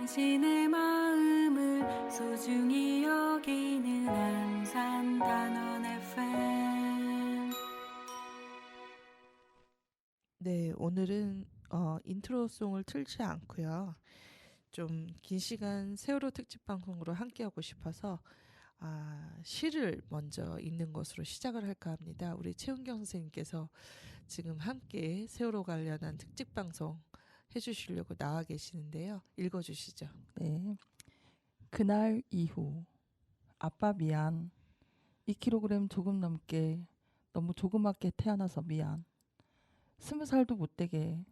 당신의 마음을 소중히 여기는 안산 단원 FM. 네, 오늘은 인트로송을 틀지 않고요. 좀 긴 시간 세월호 특집 방송으로 함께하고 싶어서 시를 먼저 읽는 것으로 시작을 할까 합니다. 우리 최은경 선생님께서 지금 함께 세월호 관련한 특집 방송 해주시려고 나와 계시는데요. 읽어주시죠. 네. 그날 이후 아빠 미안. 2kg 조금 넘게 너무 조그맣게 태어나서 미안. 20살도 못 되게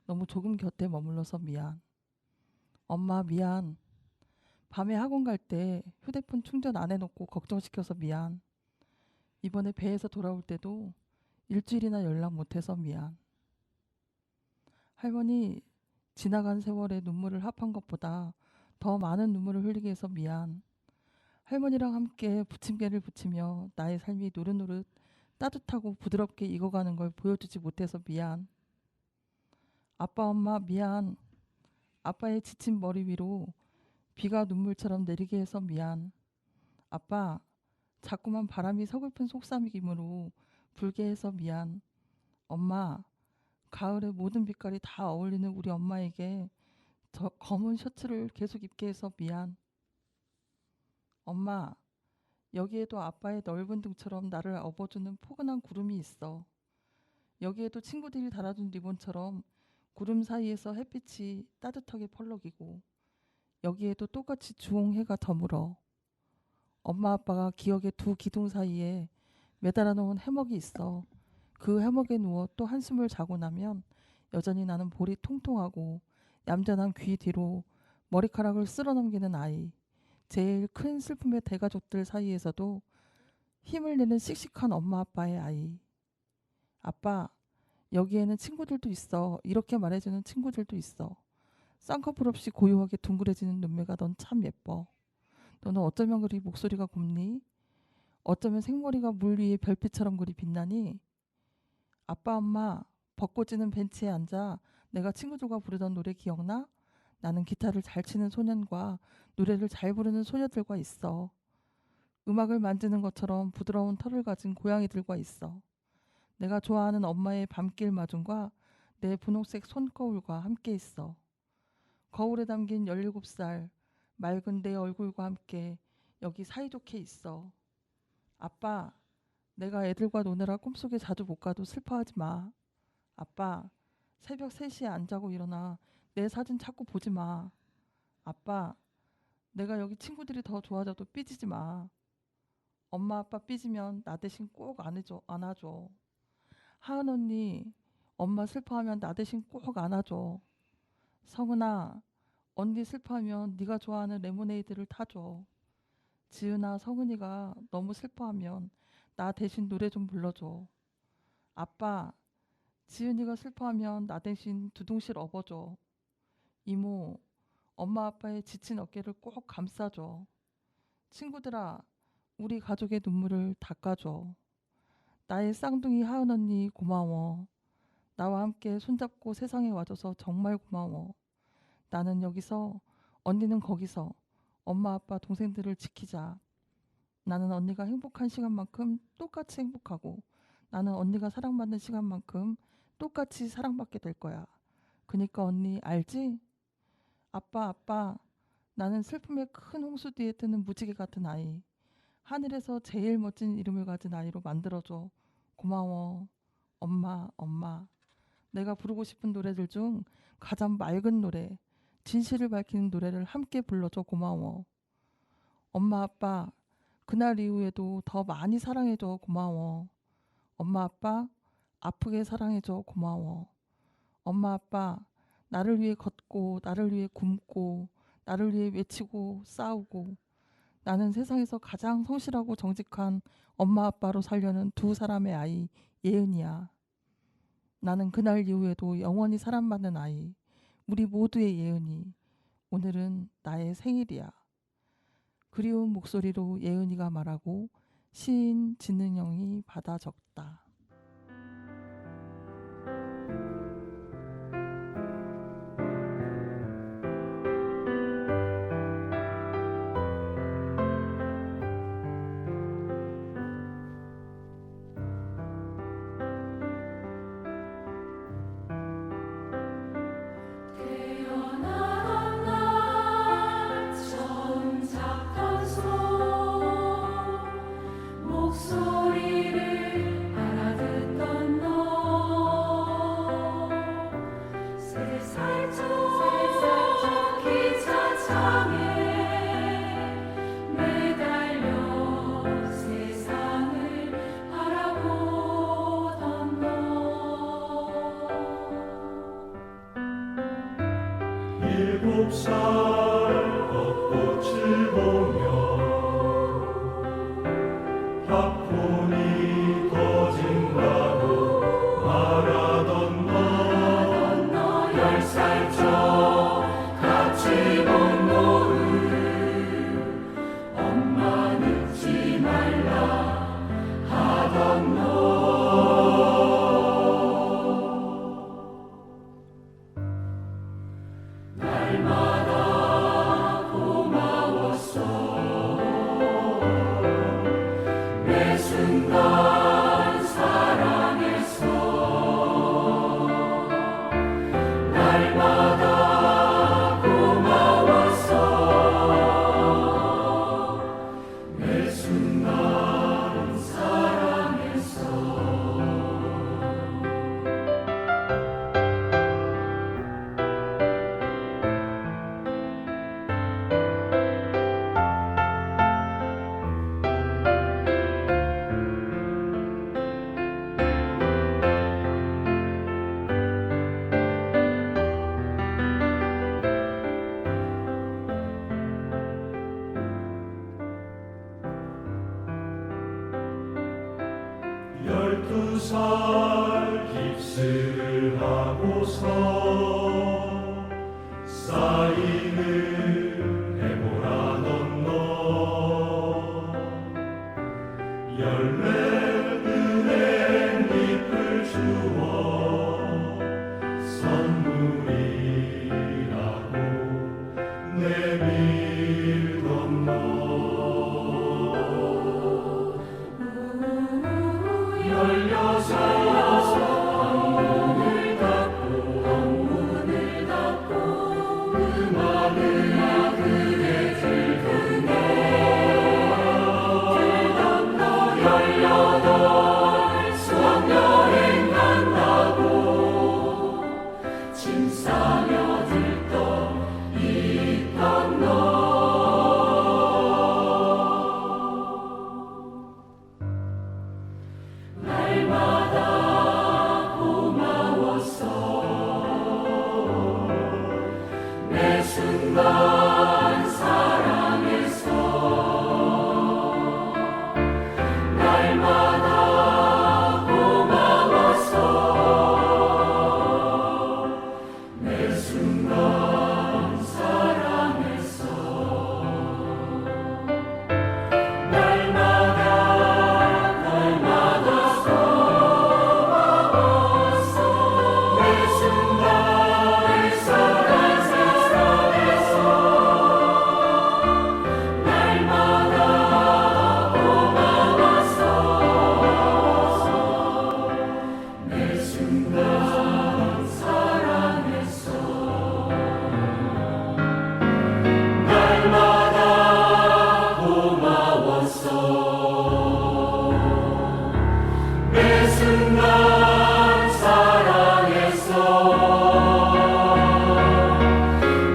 너무 조금 곁에 머물러서 미안. 엄마 미안. 밤에 학원 갈 때 휴대폰 충전 안 해놓고 걱정시켜서 미안. 이번에 배에서 돌아올 때도 일주일이나 연락 못해서 미안. 할머니 지나간 세월에 눈물을 합한 것보다 더 많은 눈물을 흘리게 해서 미안. 할머니랑 함께 부침개를 부치며 나의 삶이 노릇노릇 따뜻하고 부드럽게 익어가는 걸 보여주지 못해서 미안. 아빠 엄마 미안. 아빠의 지친 머리 위로 비가 눈물처럼 내리게 해서 미안. 아빠 자꾸만 바람이 서글픈 속삭임으로 불게 해서 미안. 엄마 가을의 모든 빛깔이 다 어울리는 우리 엄마에게 저 검은 셔츠를 계속 입게 해서 미안. 엄마 여기에도 아빠의 넓은 등처럼 나를 업어주는 포근한 구름이 있어. 여기에도 친구들이 달아준 리본처럼 구름 사이에서 햇빛이 따뜻하게 펄럭이고 여기에도 똑같이 주홍해가 저물어. 엄마 아빠가 기억의 두 기둥 사이에 매달아 놓은 해먹이 있어. 그 해먹에 누워 또 한숨을 자고 나면 여전히 나는 볼이 통통하고 얌전한 귀 뒤로 머리카락을 쓸어넘기는 아이. 제일 큰 슬픔의 대가족들 사이에서도 힘을 내는 씩씩한 엄마 아빠의 아이. 아빠 여기에는 친구들도 있어. 이렇게 말해주는 친구들도 있어. 쌍꺼풀 없이 고요하게 둥그레지는 눈매가 넌 참 예뻐. 너는 어쩌면 그리 목소리가 곱니? 어쩌면 생머리가 물 위에 별빛처럼 그리 빛나니? 아빠 엄마 벚꽃 지는 벤치에 앉아 내가 친구들과 부르던 노래 기억나? 나는 기타를 잘 치는 소년과 노래를 잘 부르는 소녀들과 있어. 음악을 만지는 것처럼 부드러운 털을 가진 고양이들과 있어. 내가 좋아하는 엄마의 밤길 마중과 내 분홍색 손거울과 함께 있어. 거울에 담긴 17살 맑은 내 얼굴과 함께 여기 사이좋게 있어. 아빠, 내가 애들과 노느라 꿈속에 자주 못 가도 슬퍼하지 마. 아빠, 새벽 3시에 안 자고 일어나 내 사진 자꾸 보지 마. 아빠, 내가 여기 친구들이 더 좋아져도 삐지지 마. 엄마 아빠 삐지면 나 대신 꼭 안아줘. 하은 언니, 엄마 슬퍼하면 나 대신 꼭 안아줘. 성은아, 언니 슬퍼하면 네가 좋아하는 레모네이드를 타줘. 지은아, 성은이가 너무 슬퍼하면 나 대신 노래 좀 불러줘. 아빠, 지은이가 슬퍼하면 나 대신 두둥실 업어줘. 이모, 엄마 아빠의 지친 어깨를 꼭 감싸줘. 친구들아, 우리 가족의 눈물을 닦아줘. 나의 쌍둥이 하은 언니 고마워. 나와 함께 손잡고 세상에 와줘서 정말 고마워. 나는 여기서, 언니는 거기서 엄마 아빠 동생들을 지키자. 나는 언니가 행복한 시간만큼 똑같이 행복하고 나는 언니가 사랑받는 시간만큼 똑같이 사랑받게 될 거야. 그니까 언니 알지? 아빠, 나는 슬픔의 큰 홍수 뒤에 뜨는 무지개 같은 아이. 하늘에서 제일 멋진 이름을 가진 아이로 만들어줘. 고마워. 엄마. 내가 부르고 싶은 노래들 중 가장 맑은 노래, 진실을 밝히는 노래를 함께 불러줘. 고마워. 엄마, 아빠, 그날 이후에도 더 많이 사랑해줘. 고마워. 엄마, 아빠, 아프게 사랑해줘. 고마워. 엄마, 아빠, 나를 위해 걷고, 나를 위해 굶고, 나를 위해 외치고, 싸우고, 나는 세상에서 가장 성실하고 정직한 엄마, 아빠로 살려는 두 사람의 아이, 예은이야. 나는 그날 이후에도 영원히 사랑받는 아이, 우리 모두의 예은이. 오늘은 나의 생일이야. 그리운 목소리로 예은이가 말하고 시인 진은영이 받아 적다. 7살 벚꽃을 보며 팝콘이 터진다고 말하던 너 10살 저 같이 본 노을 엄마 늦지 말라 하던 너 날마다 고마웠어 매 순간 사랑했어 날마다 고마웠어 매 순간 사랑했어 열두 살 깁스를 하고서 사인을 해보라던 너 열매은행 잎을 주어 선물이라고 내밀던 너 방문을 닫고 음악을 들던 너 18 수학여행 간다고 짐 싸며 들떠 있던 너 날마다 고마웠어 매 순간 사랑했어 날마다 고마웠어 매 순간 사랑했어 날마다 고마웠어 매 순간 사랑했어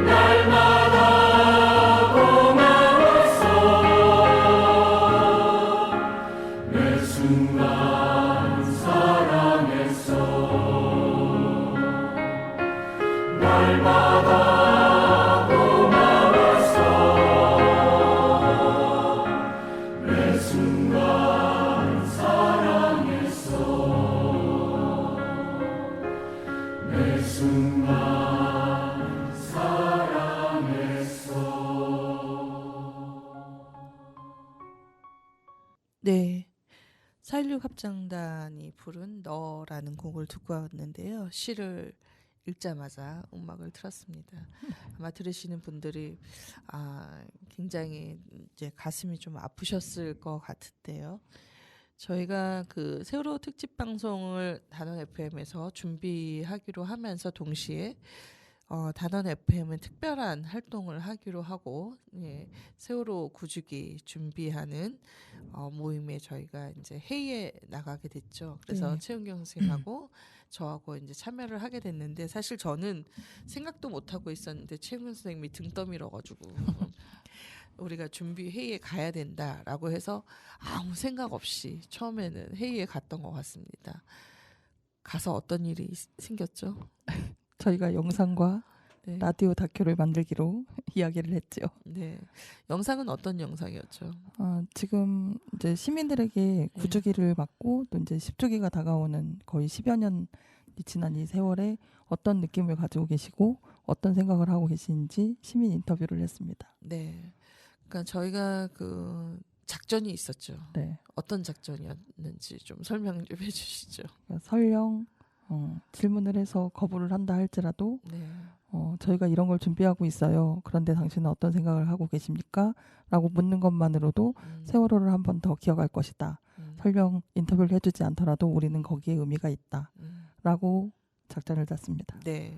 날마다 고마웠어 매 순간 사랑했어 날마다 고마웠어 매 순간 사랑했어 매 순간 사랑했어 네. 4.16 합창단이 부른 너라는 곡을 듣고 왔는데요. 시를 읽자마자 음악을 틀었습니다. 아마 들으시는 분들이 굉장히 이제 가슴이 좀 아프셨을 것 같은데요. 저희가 그 세월호 특집 방송을 단원 FM에서 준비하기로 하면서 동시에 단원 FM은 특별한 활동을 하기로 하고 세월호 구주기 준비하는 모임에 저희가 이제 회의에 나가게 됐죠. 그래서 네. 최은경 선생님하고 저하고 이제 참여를 하게 됐는데 사실 저는 생각도 못 하고 있었는데 최은경 선생님이 등 떠밀어가지고 우리가 준비 회의에 가야 된다라고 해서 아무 생각 없이 처음에는 회의에 갔던 것 같습니다. 가서 어떤 일이 생겼죠? 저희가 영상과 네. 라디오 다큐를 만들기로 이야기를 했죠. 네. 영상은 어떤 영상이었죠? 지금 이제 시민들에게 9주기를 맞고 또 이제 10주기가 다가오는 거의 10여 년이 지난 이 세월에 어떤 느낌을 가지고 계시고 어떤 생각을 하고 계신지 시민 인터뷰를 했습니다. 네. 그러니까 저희가 그 작전이 있었죠. 네. 어떤 작전이었는지 좀 설명 좀 해주시죠. 그러니까 설령 질문을 해서 거부를 한다 할지라도 네. 저희가 이런 걸 준비하고 있어요. 그런데 당신은 어떤 생각을 하고 계십니까? 라고 묻는 것만으로도 세월호를 한 번 더 기억할 것이다. 설령 인터뷰를 해주지 않더라도 우리는 거기에 의미가 있다. 라고 작전을 짰습니다. 네.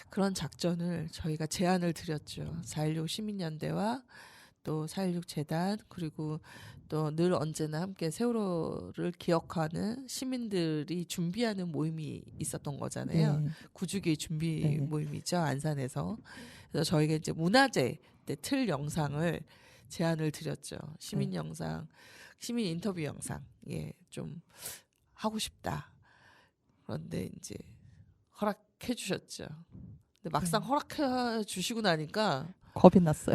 그런 작전을 저희가 제안을 드렸죠. 4.16 시민연대와 또 4.16 재단 그리고 또 늘 언제나 함께 세월호를 기억하는 시민들이 준비하는 모임이 있었던 거잖아요. 네. 9주기 준비 네. 모임이죠. 안산에서. 그래서 저희가 이제 문화제 때 틀 영상을 제안을 드렸죠. 시민 영상, 시민 인터뷰 영상. 예, 좀 하고 싶다. 그런데 이제 허락해 주셨죠. 근데 막상 허락해 주시고 나니까 겁이 났어요.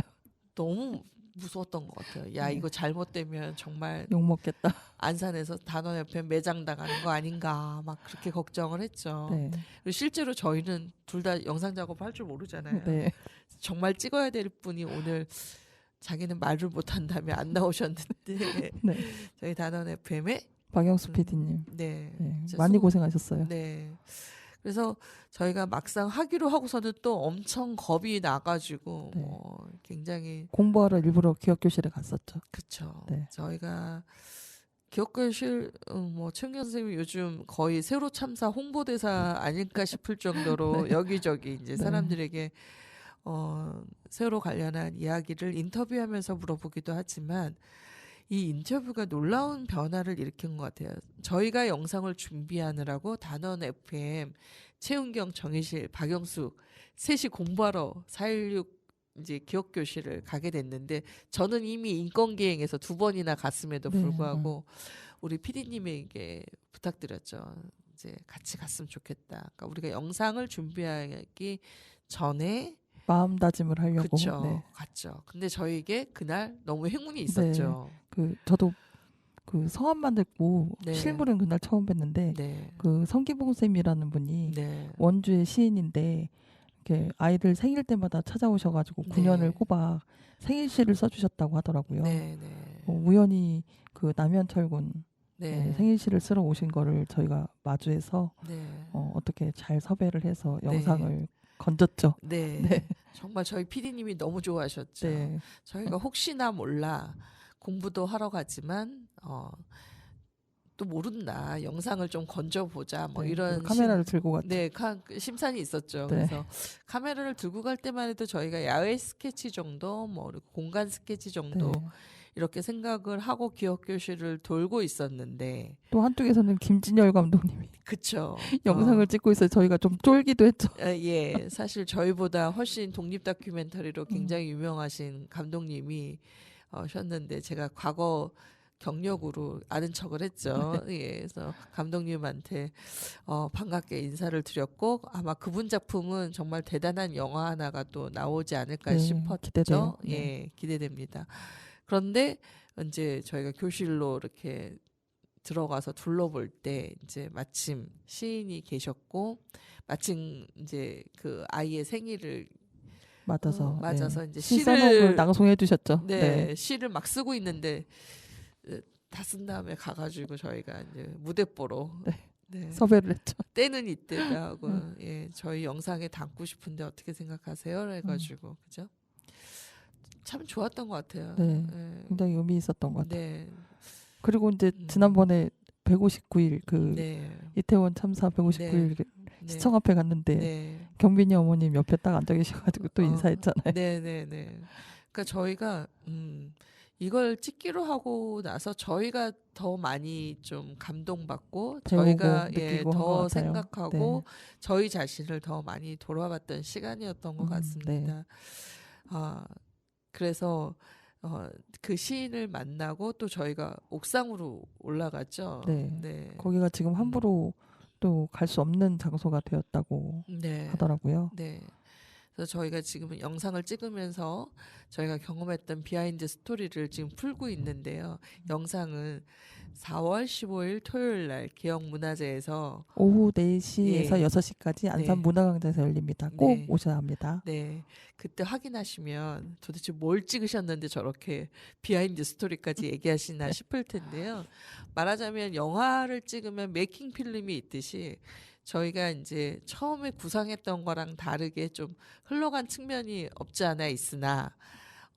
너무 무서웠던 것 같아요. 야, 네. 이거 잘못되면 정말 욕 먹겠다. 안산에서 단원 옆에 매장 당하는 거 아닌가 막 그렇게 걱정을 했죠. 네. 그리고 실제로 저희는 둘 다 영상 작업을 할 줄 모르잖아요. 네. 정말 찍어야 될 분이 오늘 자기는 말을 못한다며 안 나오셨는데 네. 저희 단원 FM에 박영수 PD님. 네, 네. 진짜 많이 수고- 고생하셨어요. 네. 그래서 저희가 막상 하기로 하고서는 또 엄청 겁이 나가지고 네. 굉장히 공부하러 일부러 기억교실에 갔었죠. 그쵸. 네. 저희가 기억교실 뭐 최은경 선생님이 요즘 거의 세월호 참사 홍보대사 아닐까 싶을 정도로 여기저기 이제 네. 사람들에게 세월호 관련한 이야기를 인터뷰하면서 물어보기도 하지만 이 인터뷰가 놀라운 변화를 일으킨 것 같아요. 저희가 영상을 준비하느라고 단원 FM, 최은경, 정희실, 박영수 셋이 공부하러 4.16 이제 기억교실을 가게 됐는데 저는 이미 인권기행에서 2번이나 갔음에도 네, 불구하고 우리 PD님에게 부탁드렸죠. 이제 같이 갔으면 좋겠다. 그러니까 우리가 영상을 준비하기 전에 마음다짐을 하려고. 그쵸 네. 갔죠. 근데 저희에게 그날 너무 행운이 있었죠. 저도 그 성함만 듣고 네. 실물은 그날 처음 뵀는데 네, 그 성기봉 쌤이라는 분이 네, 원주의 시인인데 이렇게 아이들 생일 때마다 찾아오셔가지고 네. 9년을 꼬박 생일시를 써주셨다고 하더라고요. 네, 네, 우연히 그 남현철군 네, 생일시를 쓰러 오신 거를 저희가 마주해서 네, 어떻게 잘 섭외를 해서 네. 영상을 건졌죠. 네. 네. 정말 저희 PD님이 너무 좋아하셨죠. 네. 저희가 혹시나 몰라 공부도 하러 가지만 또 모른다 영상을 좀 건져보자 뭐 네. 이런 카메라를 들고 갔죠. 네, 심산이 있었죠. 네. 그래서 카메라를 들고 갈 때만 해도 저희가 야외 스케치 정도, 뭐 그리고 공간 스케치 정도 네. 이렇게 생각을 하고 기억교실을 돌고 있었는데, 또 한쪽에서는 김진열 감독님이 그쵸? 영상을 찍고 있어요. 저희가 좀 쫄기도 했죠. 예, 사실 저희보다 훨씬 독립 다큐멘터리로 굉장히 유명하신 감독님이 셨는데 제가 과거 경력으로 아는 척을 했죠. 예, 그래서 감독님한테 반갑게 인사를 드렸고 아마 그분 작품은 정말 대단한 영화 하나가 또 나오지 않을까 네, 싶었죠. 기대돼요. 예, 네. 기대됩니다. 그런데 이제 저희가 교실로 이렇게 들어가서 둘러볼 때 이제 마침 시인이 계셨고 마침 이제 그 아이의 생일을 맞아서 이제 시사록을 낭송해 주셨죠. 네, 시를 막 쓰고 있는데 다 쓴 다음에 가가지고 저희가 이제 무대뽀로 네, 섭외를 했죠. 때는 이때다 하고 예, 저희 영상에 담고 싶은데 어떻게 생각하세요? 해가지고 그죠? 참 좋았던 것 같아요. 네, 예. 굉장히 의미 있었던 것 같아요. 네, 그리고 이제 지난번에 159일 그 네, 이태원 참사 159일 네. 시청 앞에 갔는데 네. 경빈이 어머님 옆에 딱 앉아 계셔가지고 또 인사했잖아요. 네네네. 그러니까 저희가 이걸 찍기로 하고 나서 저희가 더 많이 좀 감동받고 배우고 저희가 느끼고 한것 더 같아요. 생각하고 저희 자신을 더 많이 돌아봤던 시간이었던 것 네. 같습니다. 그래서 그 시인을 만나고 또 저희가 옥상으로 올라갔죠. 네. 네. 거기가 지금 함부로 또 갈 수 없는 장소가 되었다고 네. 하더라고요. 네. 그래서 저희가 지금 영상을 찍으면서 저희가 경험했던 비하인드 스토리를 지금 풀고 있는데요. 영상은 4월 15일 토요일 날 기억문화제에서 오후 4시에서 예. 6시까지 안산 네. 문화광장에서 열립니다. 꼭 네. 오셔야 합니다. 네, 그때 확인하시면 도대체 뭘 찍으셨는데 저렇게 비하인드 스토리까지 얘기하시나 싶을 텐데요. 말하자면 영화를 찍으면 메이킹 필름이 있듯이 저희가 이제 처음에 구상했던 거랑 다르게 좀 흘러간 측면이 없지 않아 있으나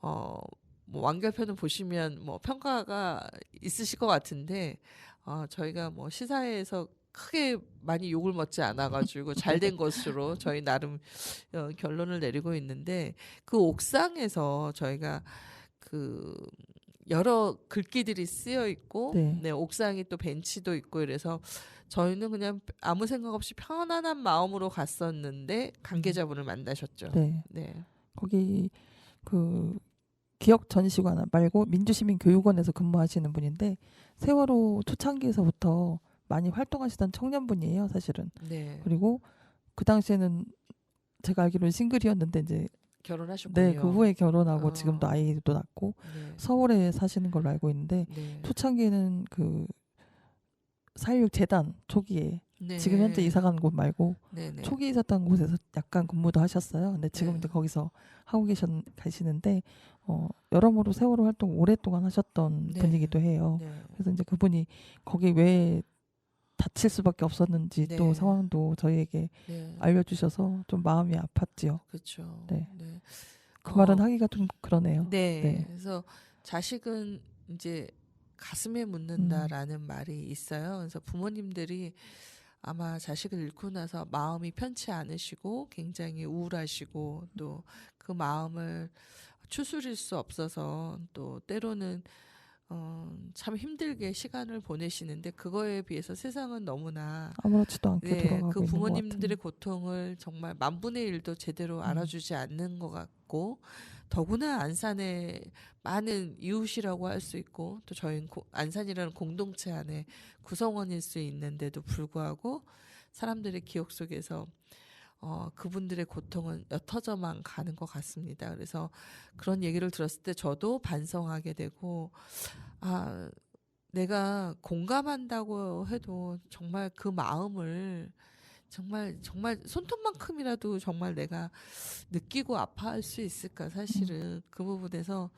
뭐 완결편을 보시면 뭐 평가가 있으실 것 같은데 저희가 뭐 시사회에서 크게 많이 욕을 먹지 않아가지고 잘 된 것으로 저희 나름 결론을 내리고 있는데 그 옥상에서 저희가 그 여러 글귀들이 쓰여 있고 네. 네, 옥상이 또 벤치도 있고 이래서 저희는 그냥 아무 생각 없이 편안한 마음으로 갔었는데 관계자분을 만나셨죠. 네. 네. 거기 그 기억 전시관 말고 민주시민교육원에서 근무하시는 분인데 세월호 초창기에서부터 많이 활동하시던 청년분이에요, 사실은. 네. 그리고 그 당시에는 제가 알기로는 싱글이었는데 이제 결혼하셨군요. 네, 그 후에 결혼하고 어. 지금도 아이도 낳고 네. 서울에 사시는 걸로 알고 있는데 네. 초창기에는 그 4.16 재단 초기에 네. 지금 현재 이사간 곳 말고 네네. 초기에 있었던 곳에서 약간 근무도 하셨어요. 근데 지금 네. 이제 거기서 하고 가시는데 여러모로 세월호 활동 오랫동안 하셨던 네. 분이기도 해요. 네. 그래서 이제 그분이 거기 왜 다칠 수밖에 없었는지 네. 또 상황도 저희에게 네. 알려주셔서 좀 마음이 아팠지요. 그렇죠. 네. 네. 그 말은 하기가 좀 그러네요. 네. 네. 그래서 자식은 이제 가슴에 묻는다라는 말이 있어요. 그래서 부모님들이 아마 자식을 잃고 나서 마음이 편치 않으시고 굉장히 우울하시고 또 그 마음을 추스릴 수 없어서 또 때로는 참 힘들게 시간을 보내시는데 그거에 비해서 세상은 너무나 아무렇지도 않게 네, 돌아가고 그 있는 것 부모님들의 같은. 고통을 정말 만분의 일도 제대로 알아주지 않는 것 같고 더구나 안산에 많은 이웃이라고 할 수 있고 또 저희는 안산이라는 공동체 안에 구성원일 수 있는데도 불구하고 사람들의 기억 속에서 그분들의 고통은 옅어져만 가는 것 같습니다. 그래서 그런 얘기를 들었을 때 저도 반성하게 되고 내가 공감한다고 해도 정말 그 마음을 정말 손톱만큼이라도 정말 내가 느끼고 아파할 수 있을까 사실은 그 부분에서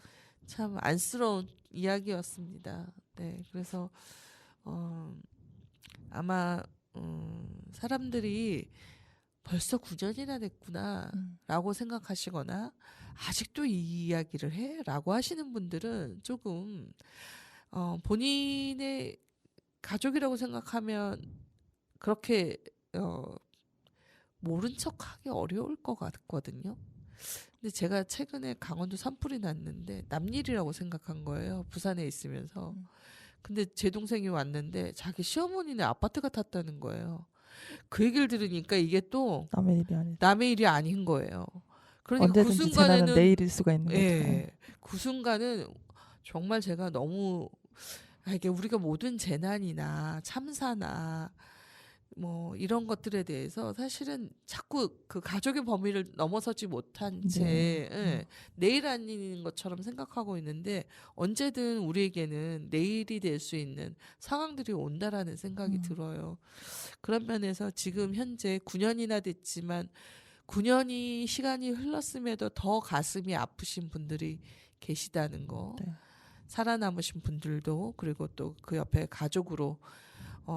참 안쓰러운 이야기였습니다. 네, 그래서 아마 사람들이 벌써 9년이나 됐구나라고 생각하시거나 아직도 이 이야기를 해? 라고 하시는 분들은 조금 본인의 가족이라고 생각하면 그렇게 모른 척하기 어려울 것 같거든요. 근데 제가 최근에 강원도 산불이 났는데 남일이라고 생각한 거예요. 부산에 있으면서. 근데 제 동생이 왔는데 자기 시어머니네 아파트가 탔다는 거예요. 그 얘기를 들으니까 이게 또 남의 일이 아니죠. 남의 일이 아닌 거예요. 그러니까 그 언제든지 재난은 순간에는 내일일 수가 있는 거죠. 예, 그 순간은 정말 제가 너무 이게 우리가 모든 재난이나 참사나 뭐 이런 것들에 대해서 사실은 자꾸 그 가족의 범위를 넘어서지 못한 채 네. 내일 아닌 것처럼 생각하고 있는데 언제든 우리에게는 내일이 될 수 있는 상황들이 온다라는 생각이 들어요. 그런 면에서 지금 현재 9년이나 됐지만 9년이 시간이 흘렀음에도 더 가슴이 아프신 분들이 계시다는 거. 네. 살아남으신 분들도 그리고 또 그 옆에 가족으로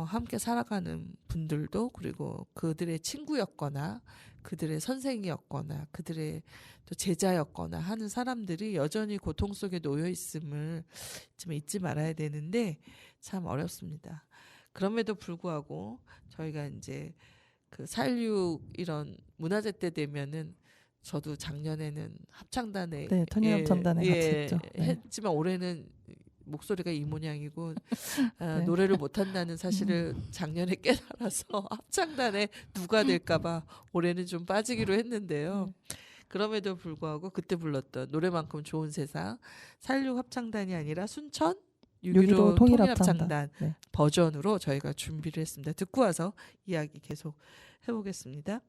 함께 살아가는 분들도 그리고 그들의 친구였거나 그들의 선생이었거나 그들의 또 제자였거나 하는 사람들이 여전히 고통 속에 놓여 있음을 좀 잊지 말아야 되는데 참 어렵습니다. 그럼에도 불구하고 저희가 이제 그 4.16 이런 문화제 때 되면은 저도 작년에는 합창단에 네, 천연합창단에 같이 했죠. 네. 했지만 올해는 목소리가 이 모양이고 네. 노래를 못한다는 사실을 작년에 깨달아서 합창단에 누가 될까봐 올해는 좀 빠지기로 했는데요. 그럼에도 불구하고 그때 불렀던 노래만큼 좋은 세상 4.16 합창단이 아니라 순천 6.15 통일합창단 네. 버전으로 저희가 준비를 했습니다. 듣고 와서 이야기 계속 해보겠습니다.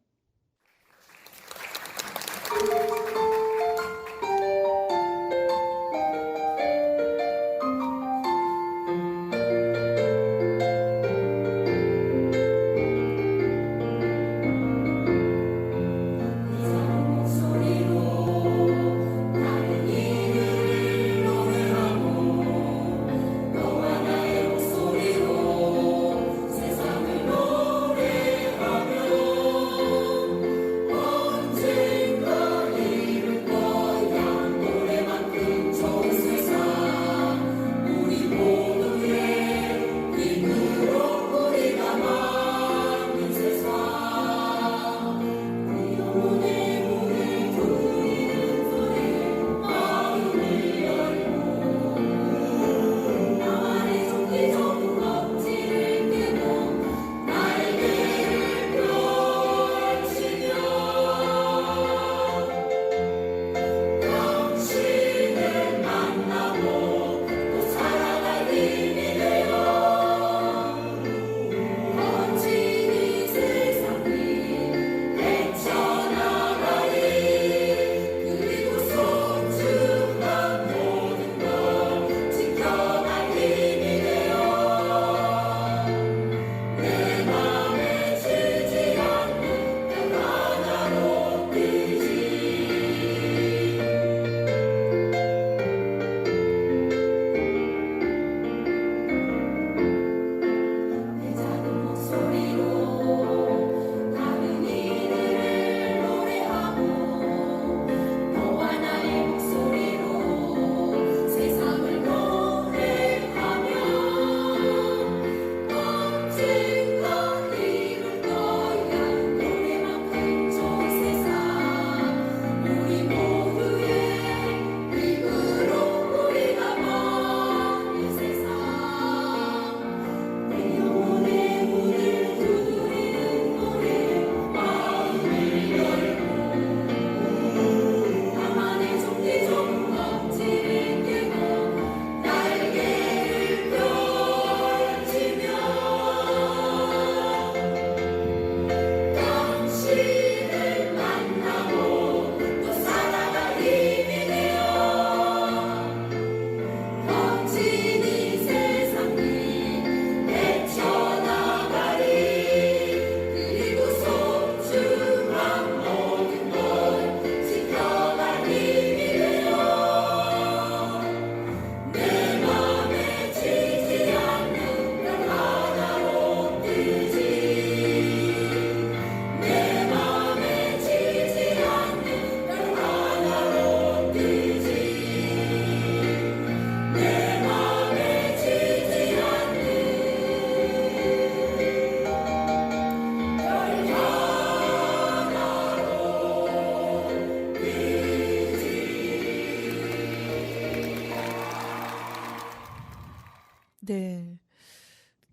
네,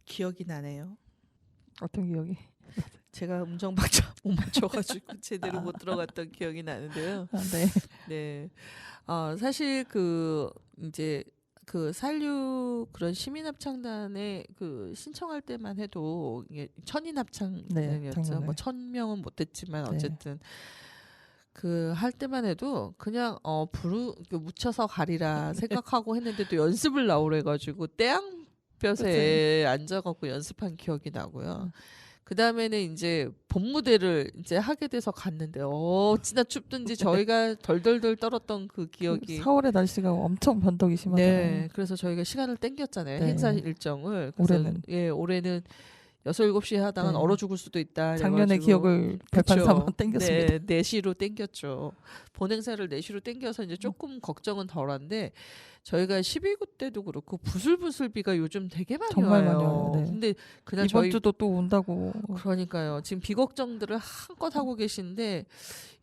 기억이 나네요. 어떤 기억이? 제가 음정 박자 못 맞춰가지고 제대로 못 들어갔던 기억이 나는데요. 아, 네. 네, 사실 그 이제 그 4.16 그런 시민합창단에 그 신청할 때만 해도 이게 천인 네, 합창단이었죠. 작년에. 뭐 1,000명은 못했지만 네. 어쨌든 그 할 때만 해도 그냥 묻혀서 가리라 생각하고 했는데도 연습을 나오래가지고 떼양볕에 앉아갖고 연습한 기억이 나고요. 그 다음에는 이제 본무대를 이제 하게 돼서 갔는데 어찌나 춥든지 저희가 덜덜덜 떨었던 그 기억이 4월에 날씨가 엄청 변덕이 심하잖아요. 네, 그래서 저희가 시간을 땡겼잖아요. 네. 행사 일정을. 그래서 올해는. 예, 올해는 6, 7시에 하다가 네. 얼어 죽을 수도 있다. 작년의 그래가지고 기억을 발판 그쵸. 삼아 땡겼습니다. 네, 4시로 땡겼죠. 본행사를 4시로 땡겨서 이제 조금 걱정은 덜한데 저희가 12구 때도 그렇고 부슬부슬 비가 요즘 되게 많이 정말 와요. 많이 와요. 네. 근데 그날 이번 저희 주도 또 온다고. 그러니까요. 지금 비 걱정들을 한껏 하고 계신데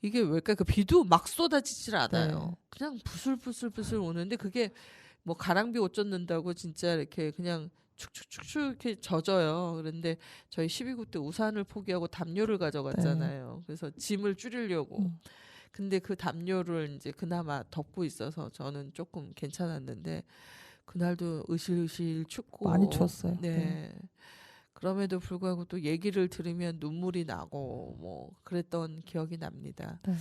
이게 왜일까? 그 비도 막 쏟아지질 않아요. 네. 그냥 부슬부슬부슬 오는데 그게 뭐 가랑비 옷 젖는다고 진짜 이렇게 그냥 축축축축 이렇게 젖어요. 그런데 저희 12구 때 우산을 포기하고 담요를 가져갔잖아요. 그래서 짐을 줄이려고. 근데 그 담요를 이제 그나마 덮고 있어서 저는 조금 괜찮았는데 그날도 으실으실 춥고 많이 추웠어요. 네. 그럼에도 불구하고 또 얘기를 들으면 눈물이 나고 뭐 그랬던 기억이 납니다. 네.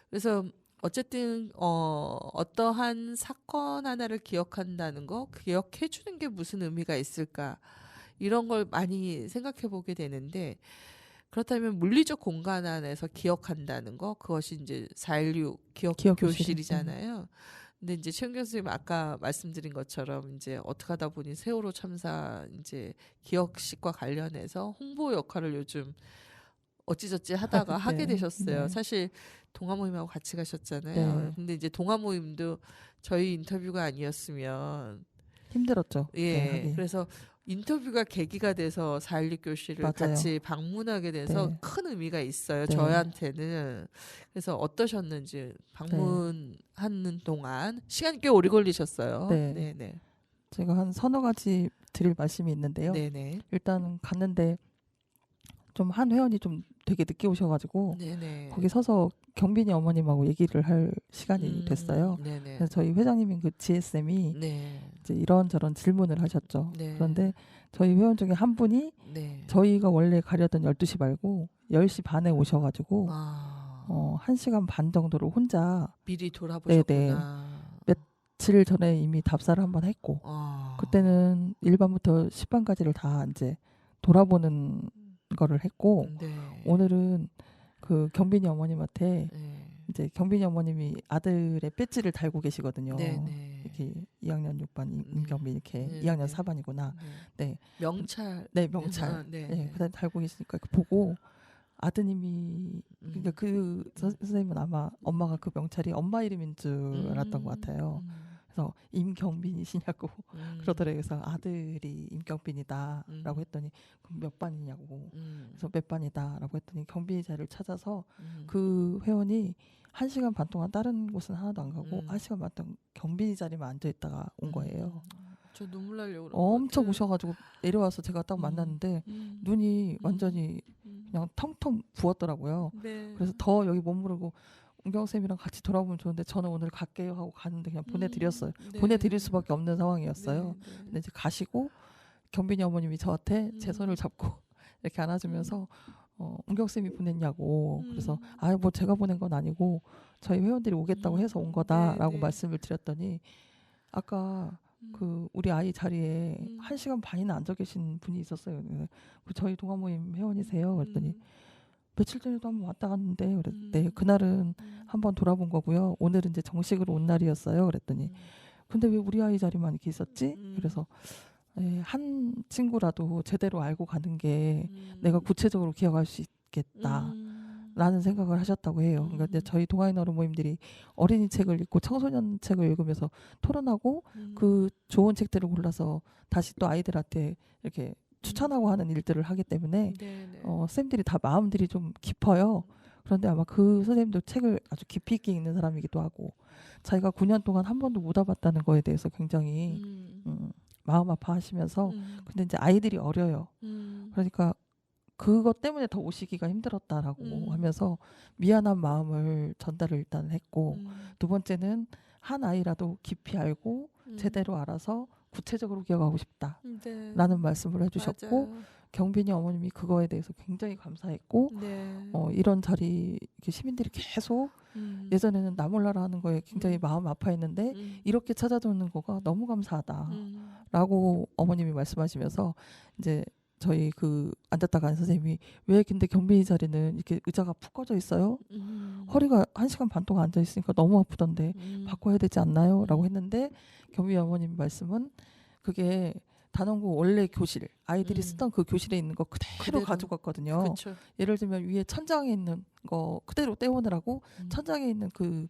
그래서 어쨌든 어떠한 사건 하나를 기억한다는 거, 기억해 주는 게 무슨 의미가 있을까? 이런 걸 많이 생각해 보게 되는데, 그렇다면 물리적 공간 안에서 기억한다는 거, 그것이 이제 4.16 기억 기억 교실이잖아요. 근데 이제 최은경 선생님 아까 말씀드린 것처럼 이제 어떻게 하다 보니 세월호 참사 이제 기억식과 관련해서 홍보 역할을 요즘 어찌저찌 하다가 네. 하게 되셨어요. 네. 사실 동아 모임하고 같이 가셨잖아요. 네. 근데 이제 동아 모임도 저희 인터뷰가 아니었으면 힘들었죠. 예. 네, 하기. 그래서 인터뷰가 계기가 돼서 4.16 교실을 맞아요. 같이 방문하게 돼서 네. 큰 의미가 있어요. 네. 저희한테는. 그래서 어떠셨는지 방문하는 동안 시간이 꽤 오래 걸리셨어요. 네. 네네. 제가 한 서너 가지 드릴 말씀이 있는데요. 네네. 일단 갔는데 좀 한 회원이 좀 되게 늦게 오셔가지고 네네. 거기 서서 경빈이 어머님하고 얘기를 할 시간이 됐어요. 네네. 그래서 저희 회장님인 그 GSM이 네. 이제 이런저런 질문을 하셨죠. 네. 그런데 저희 회원 중에 한 분이 네. 저희가 원래 가려던 12시 말고 10시 반에 오셔가지고 1시간 반 정도를 혼자 미리 돌아보셨구나. 며칠 전에 이미 답사를 한번 했고 그때는 1반부터 10반까지를 다 이제 돌아보는 거를 했고 네. 오늘은 그 경빈이 어머님한테 네. 이제 경빈이 어머님이 아들의 배지를 달고 계시거든요. 네네. 이렇게 2학년 6반 임경빈 이렇게 네, 2학년 네. 4반이구나. 네. 명찰. 네, 명찰. 네. 네, 그다음 달고 계시니까 그 보고 아드님이 그러니까 그 선생님은 아마 엄마가 그 명찰이 엄마 이름인 줄 알았던 것 같아요. 그래서 임경빈이시냐고 그러더래요. 그래서 아들이 임경빈이다라고 했더니 그럼 몇 반이냐고. 그래서 몇 반이다라고 했더니 경빈이 자리를 찾아서 그 회원이 1시간 반 동안 다른 곳은 하나도 안 가고 1시간 반 동안 경빈이 자리만 앉아 있다가 온 거예요. 저 눈물 나려고 엄청 우셔가지고 내려와서 제가 딱 만났는데 눈이 완전히 그냥 텅텅 부었더라고요. 네. 그래서 더 여기 머무르고 은경쌤이랑 같이 돌아보면 좋은데 저는 오늘 갈게요 하고 가는데 그냥 보내드렸어요. 네. 보내드릴 수밖에 없는 상황이었어요. 네. 근데 이제 가시고 경빈이 어머님이 저한테 제 손을 잡고 이렇게 안아주면서 은경쌤이 보냈냐고. 그래서 뭐 제가 보낸 건 아니고 저희 회원들이 오겠다고 해서 온 거다라고 네. 말씀을 드렸더니 아까 그 우리 아이 자리에 1시간 반이나 앉아 계신 분이 있었어요. 그 저희 동아 모임 회원이세요. 그랬더니 며칠 전에도 한번 왔다 갔는데 그랬는데 그날은 한번 돌아본 거고요. 오늘은 이제 정식으로 온 날이었어요. 그랬더니 근데 왜 우리 아이 자리만 이렇게 있었지? 그래서 한 친구라도 제대로 알고 가는 게 내가 구체적으로 기억할 수 있겠다. 라는 생각을 하셨다고 해요. 그러니까 이제 저희 동아인 어른 모임들이 어린이 책을 읽고 청소년 책을 읽으면서 토론하고 그 좋은 책들을 골라서 다시 또 아이들한테 이렇게 추천하고 하는 일들을 하기 때문에 쌤들이 다 마음들이 좀 깊어요. 그런데 아마 그 선생님도 책을 아주 깊이 있게 읽는 사람이기도 하고 자기가 9년 동안 한 번도 못 와봤다는 거에 대해서 굉장히 마음 아파하시면서 근데 이제 아이들이 어려요. 그러니까 그것 때문에 더 오시기가 힘들었다라고 하면서 미안한 마음을 전달을 일단 했고 두 번째는 한 아이라도 깊이 알고 제대로 알아서 구체적으로 기억하고 싶다라는 말씀을 해주셨고 맞아요. 경빈이 어머님이 그거에 대해서 굉장히 감사했고 이런 자리 이렇게 시민들이 계속 예전에는 나 몰라라 하는 거에 굉장히 마음 아파했는데 이렇게 찾아주는 거가 너무 감사하다라고 어머님이 말씀하시면서 이제 저희 그 앉았다 간 선생님이 왜 근데 경빈이 자리는 이렇게 의자가 푹 꺼져 있어요? 허리가 1시간 반 동안 앉아 있으니까 너무 아프던데 바꿔야 되지 않나요? 라고 했는데 경빈이 어머님 말씀은 그게 단원고 원래 교실 아이들이 쓰던 그 교실에 있는 거 그대로 가져갔거든요. 그쵸. 예를 들면 위에 천장에 있는 거 그대로 떼오느라고 천장에 있는 그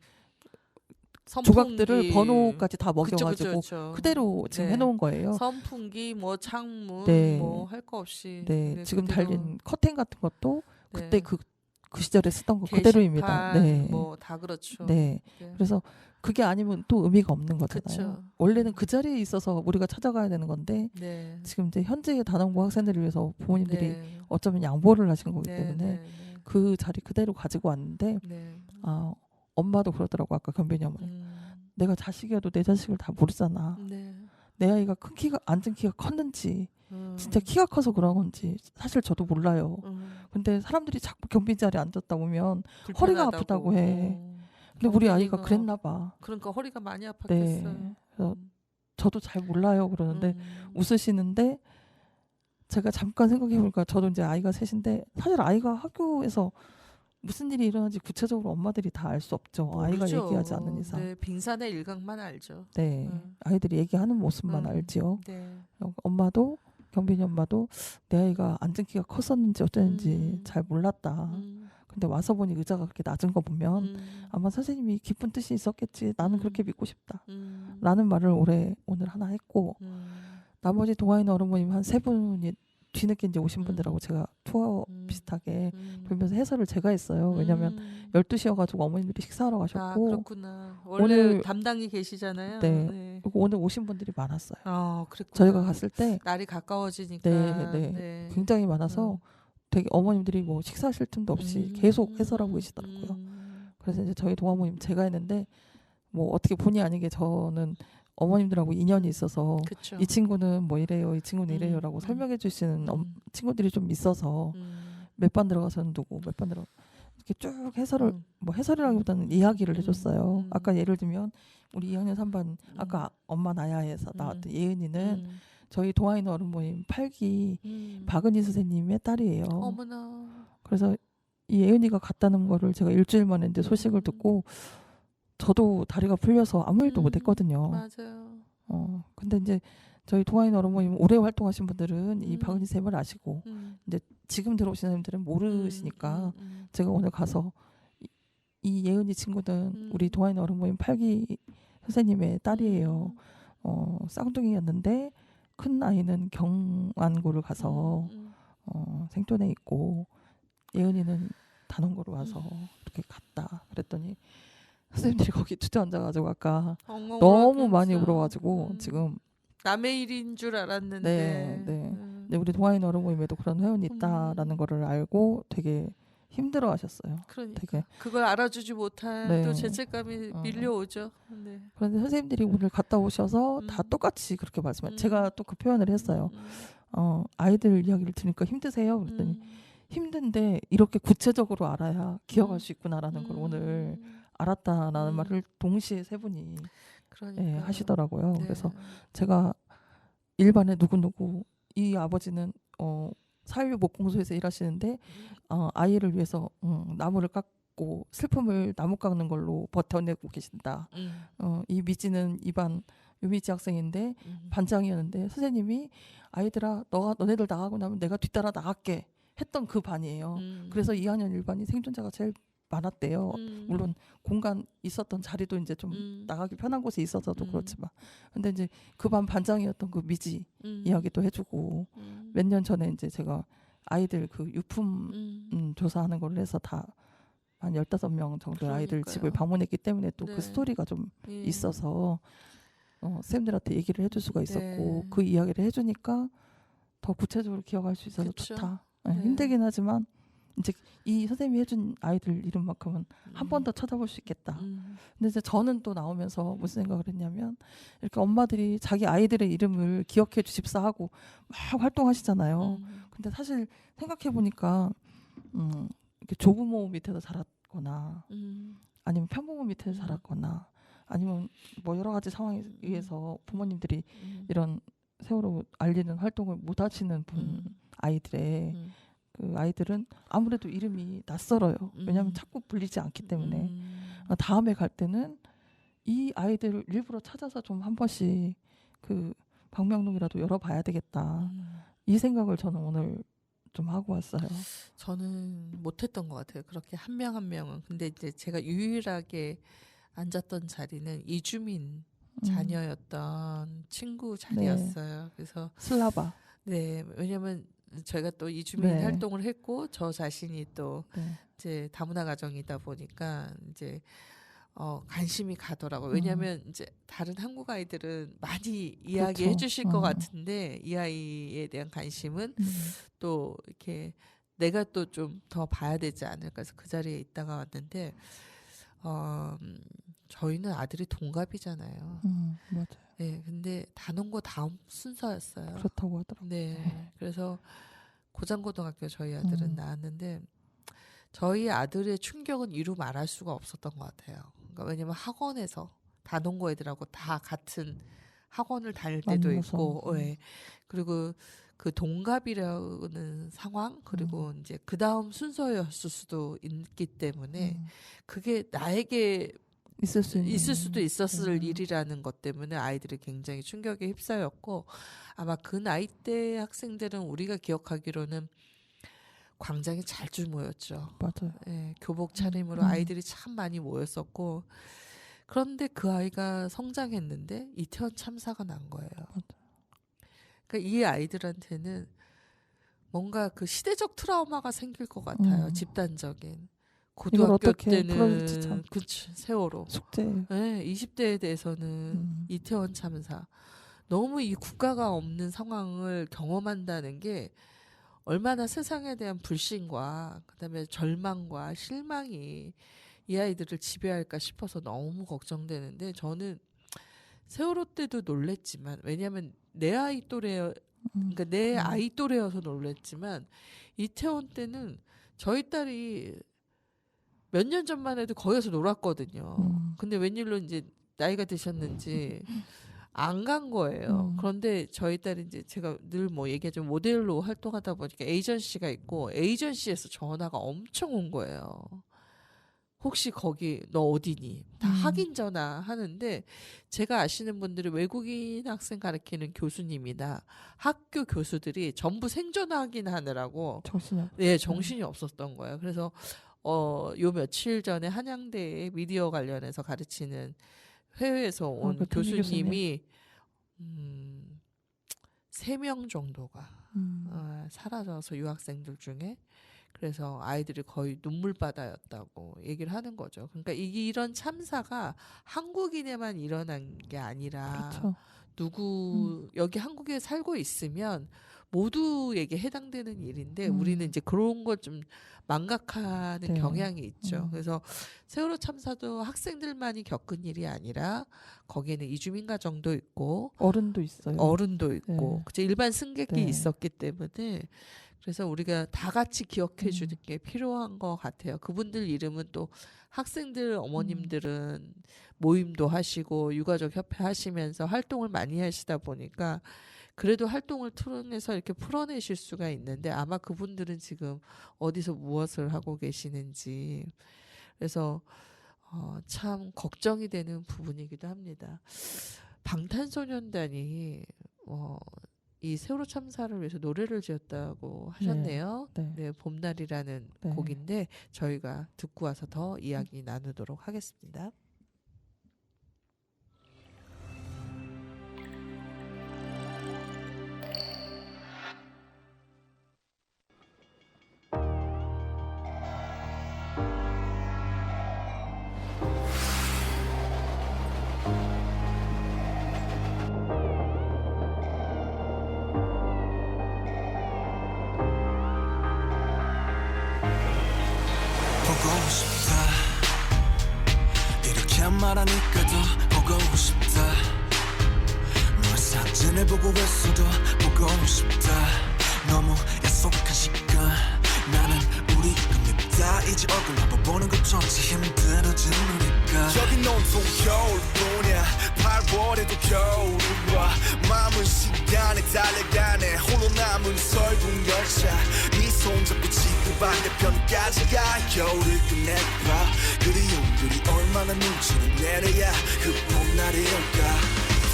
조각들을 번호까지 다 먹여가지고 그쵸. 그대로 지금 해놓은 거예요. 선풍기, 뭐 창문, 네. 뭐 할 거 없이. 네, 지금 그대로. 달린 커튼 같은 것도 네. 그때 그 시절에 쓰던 거 그대로입니다. 게시판, 네, 뭐 다 그렇죠. 네. 그래서 그게 아니면 또 의미가 없는 거잖아요. 그쵸. 원래는 그 자리에 있어서 우리가 찾아가야 되는 건데 네. 지금 이제 현재의 단원고 학생들을 위해서 부모님들이 네. 어쩌면 양보를 하신 거기 네, 때문에 네, 그 자리 그대로 가지고 왔는데 네. 엄마도 그러더라고 아까 견빈이 어머니. 내가 자식이어도 내 자식을 다 모르잖아. 네. 내 아이가 큰 키가 앉은 키가 컸는지 진짜 키가 커서 그런 건지 사실 저도 몰라요. 근데 사람들이 자꾸 경빈 자리에 앉았다 보면 허리가 아프다고 해. 근데 우리 아이가 경빈이가 그랬나 봐. 그러니까 허리가 많이 아팠겠어요. 네. 그래서 저도 잘 몰라요 그러는데 웃으시는데 제가 잠깐 생각해보니까 저도 이제 아이가 셋인데 사실 아이가 학교에서 무슨 일이 일어나는지 구체적으로 엄마들이 다 알 수 없죠. 아이가 모르죠. 얘기하지 않는 이상. 네, 빙산의 일각만 알죠. 네. 아이들이 얘기하는 모습만 알지요. 네. 엄마도 경빈이 엄마도 내 아이가 앉은 키가 컸었는지 어땠는지 음. 잘 몰랐다. 근데 와서 보니 의자가 그렇게 낮은 거 보면 아마 선생님이 깊은 뜻이 있었겠지. 나는 그렇게 믿고 싶다. 라는 말을 오늘 하나 했고 나머지 동아인 어른모님 한 3분이 뒤늦게 이제 오신 분들하고 제가 투어 비슷하게 돌면서 해설을 제가 했어요. 왜냐면 12시여가지고 어머님들이 식사하러 아, 가셨고 그렇구나. 원래 오늘- 담당이 계시잖아요. 네. 그리고 오늘 오신 분들이 많았어요. 그랬구나. 저희가 갔을 때 날이 가까워지니까. 네. 굉장히 많아서 되게 어머님들이 뭐 식사하실 틈도 없이 계속 해설하고 계시더라고요. 그래서 이제 저희 동아모님 제가 했는데 뭐 어떻게 본의 아니게 저는 어머님들하고 인연이 있어서 그쵸. 이 친구는 뭐 이래요, 이 친구는 이래요라고 설명해 주시는 친구들이 좀 있어서 몇 반 들어가서는 누구, 몇 반 들어 이렇게 쭉 해설을 뭐 해설이라기보다는 이야기를 해줬어요. 아까 예를 들면 우리 2학년 3반 아까 엄마 나야에서 나왔던 예은이는 저희 동아인 어른 모임 8기 박은희 선생님의 딸이에요. 어머나. 그래서 이 예은이가 갔다는 거를 제가 일주일 만에 이제 소식을 듣고 저도 다리가 풀려서 아무 일도 못했거든요. 맞아요. 근데 이제 저희 동아인 어른 모임 오래 활동하신 분들은 이 박은희 쌤을 아시고 이제 지금 들어오신 사람들은 모르시니까 제가 오늘 가서 이 예은이 친구는 우리 동아인 어른 모임 8기 선생님의 딸이에요. 쌍둥이였는데 큰 아이는 경안고를 가서 생존해 있고 예은이는 단원고로 와서 이렇게 갔다. 그랬더니 선생님들이 거기 주저앉아가지고 아까 너무 많이 울어가지고 지금 남의 일인 줄 알았는데. 네. 근데 우리 동아인 어른 모임에도 그런 회원이 있다라는 거를 알고 되게 힘들어하셨어요. 그러니까 되게 그걸 알아주지 못한 네. 또 죄책감이 밀려오죠. 네. 그런데 선생님들이 오늘 갔다 오셔서 다 똑같이 그렇게 말씀해요. 제가 또 그 표현을 했어요. 아이들 이야기를 들으니까 힘드세요? 그랬더니 힘든데 이렇게 구체적으로 알아야 기억할 수 있구나라는 걸 오늘 알았다라는 말을 동시에 3분이 그러니까. 하시더라고요. 네. 그래서 제가 일반에 누구누구 이 아버지는 사회비 목공소에서 일하시는데 아이를 위해서 나무를 깎고 슬픔을 나무 깎는 걸로 버텨내고 계신다. 이 미지는 이반 유미지 학생인데 반장이었는데 선생님이 아이들아 너네들 나가고 나면 내가 뒤따라 나갈게 했던 그 반이에요. 그래서 2학년 1반이 생존자가 제일 많았대요. 물론 공간 있었던 자리도 이제 좀 나가기 편한 곳에 있어서도 그렇지만 근데 이제 그 반 반장이었던 그 미지 이야기도 해주고 몇 년 전에 이제 제가 아이들 그 유품 조사하는 걸 해서 다 한 15명 정도의 아이들 그러니까요. 집을 방문했기 때문에 또 그 네. 스토리가 좀 예. 있어서 쌤들한테 얘기를 해줄 수가 있었고 네. 그 이야기를 해주니까 더 구체적으로 기억할 수 있어서 그쵸. 좋다. 네. 힘들긴 하지만 이제 이 선생님이 해준 아이들 이름만큼은 한 번 더 찾아볼 수 있겠다. 근데 이제 저는 또 나오면서 무슨 생각을 했냐면 이렇게 엄마들이 자기 아이들의 이름을 기억해 주십사 하고 막 활동하시잖아요. 근데 사실 생각해 보니까 이렇게 조부모 밑에서 자랐거나 아니면 편부모 밑에서 자랐거나 아니면 뭐 여러 가지 상황에 의해서 부모님들이 이런 세월호 알리는 활동을 못 하시는 분 아이들의 그 아이들은 아무래도 이름이 낯설어요. 왜냐하면 자꾸 불리지 않기 때문에 다음에 갈 때는 이 아이들을 일부러 찾아서 좀 한 번씩 그 방명록이라도 열어봐야 되겠다. 이 생각을 저는 오늘 좀 하고 왔어요. 저는 못했던 것 같아요. 그렇게 한 명 한 명은. 근데 이제 제가 유일하게 앉았던 자리는 이주민 자녀였던 친구 자리였어요. 그래서 슬라바. 네, 왜냐면 저희가 또 이주민 네. 활동을 했고 저 자신이 또 네. 이제 다문화 가정이다 보니까 이제 관심이 가더라고요. 왜냐하면 이제 다른 한국 아이들은 많이 이야기해 그렇죠. 주실 것 같은데 이 아이에 대한 관심은 또 이렇게 내가 또 좀 더 봐야 되지 않을까 해서 그 자리에 있다가 왔는데 저희는 아들이 동갑이잖아요. 맞아요. 네, 근데 단원고 다음 순서였어요. 그렇다고 하더라고요. 네, 그래서 고장고등학교 저희 아들은 나왔는데 저희 아들의 충격은 이루 말할 수가 없었던 것 같아요. 그런가. 왜냐면 학원에서 다농고 애들하고 다 같은 학원을 다닐 때도 만나서. 있고, 예. 그리고 그 동갑이라는 상황, 그리고 이제 그 다음 순서였을 수도 있기 때문에 그게 나에게 있을 수도 있었을 일이라는 것 때문에 아이들이 굉장히 충격에 휩싸였고, 아마 그 나이 대 학생들은 우리가 기억하기로는 광장에 잘줄 모였죠. 맞아요. 예, 교복 차림으로 아이들이 참 많이 모였었고, 그런데 그 아이가 성장했는데 이태원 참사가 난 거예요. 그러니까 이 아이들한테는 뭔가 그 시대적 트라우마가 생길 것 같아요. 집단적인. 고등학교 어떻게 풀어줄지 참. 때는 그치, 세월호. 숙제. 네, 20대에 대해서는 이태원 참사. 너무 이 국가가 없는 상황을 경험한다는 게 얼마나 세상에 대한 불신과 그다음에 절망과 실망이 이 아이들을 지배할까 싶어서 너무 걱정되는데, 저는 세월호 때도 놀랬지만, 왜냐하면 내 아이 또래, 그러니까 내 아이 또래여서 놀랬지만, 이태원 때는 저희 딸이 몇 년 전만 해도 거기서 놀았거든요. 근데 웬일로 이제 나이가 드셨는지 안 간 거예요. 그런데 저희 딸이 이제 제가 늘 뭐 얘기하죠. 모델로 활동하다 보니까 에이전시가 있고, 에이전시에서 전화가 엄청 온 거예요. 혹시 거기 너 어디니? 다 확인 전화 하는데, 제가 아시는 분들이 외국인 학생 가르치는 교수님이나 학교 교수들이 전부 생존 확인하느라고 정신이 없었던 거예요. 그래서 요 며칠 전에 한양대에 미디어 관련해서 가르치는 해외에서 온 교수님이 3명 정도가 사라져서, 유학생들 중에. 그래서 아이들이 거의 눈물바다였다고 얘기를 하는 거죠. 그러니까 이런 참사가 한국인에만 일어난 게 아니라, 그렇죠. 여기 한국에 살고 있으면 모두에게 해당되는 일인데, 우리는 이제 그런 걸 좀 망각하는 경향이 있죠. 그래서 세월호 참사도 학생들만이 겪은 일이 아니라 거기에는 이주민 가정도 있고 어른도 있고 그치, 일반 승객이 있었기 때문에, 그래서 우리가 다 같이 기억해 주는 게 필요한 것 같아요. 그분들 이름은 또 학생들 어머님들은 모임도 하시고 유가족 협회 하시면서 활동을 많이 하시다 보니까 그래도 활동을 통해서 이렇게 풀어내실 수가 있는데, 아마 그분들은 지금 어디서 무엇을 하고 계시는지, 그래서 참 걱정이 되는 부분이기도 합니다. 방탄소년단이 이 세월호 참사를 위해서 노래를 지었다고 하셨네요. 네, 봄날이라는 곡인데 저희가 듣고 와서 더 이야기 나누도록 하겠습니다. 보고 싶다 이렇게 말하니까 더 보고 싶다. 너의 사진을 보고 있어도 보고 싶다. 너무 약속한 시간 나는 우리 겁니다. 이제 얼굴 한번 보는 것조차 힘들어지니까. 여긴 온통 겨울뿐이야. 8월에도 겨울이 와. 마음은 시간에 달려가네. 홀로 남은 설국 열차. 네 손잡고 지구 반대편까지 가. 겨울을 끝내봐. 그리움들이 얼마나 눈치를 내려야 그 봄날이 올까.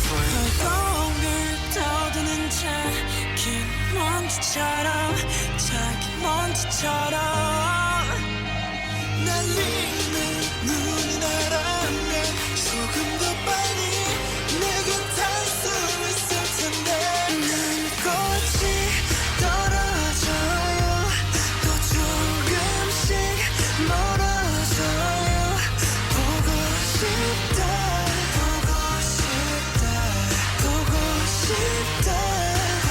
벌공을 떠드는 작은 먼지처럼 작은 먼지처럼 날리는 눈이 나라면 조금 더 빨리 내겐 닿을 수 있을 텐데. 난 꽃이 떨어져요 또 조금씩 멀어져요. 보고 싶다 보고 싶다 보고 싶다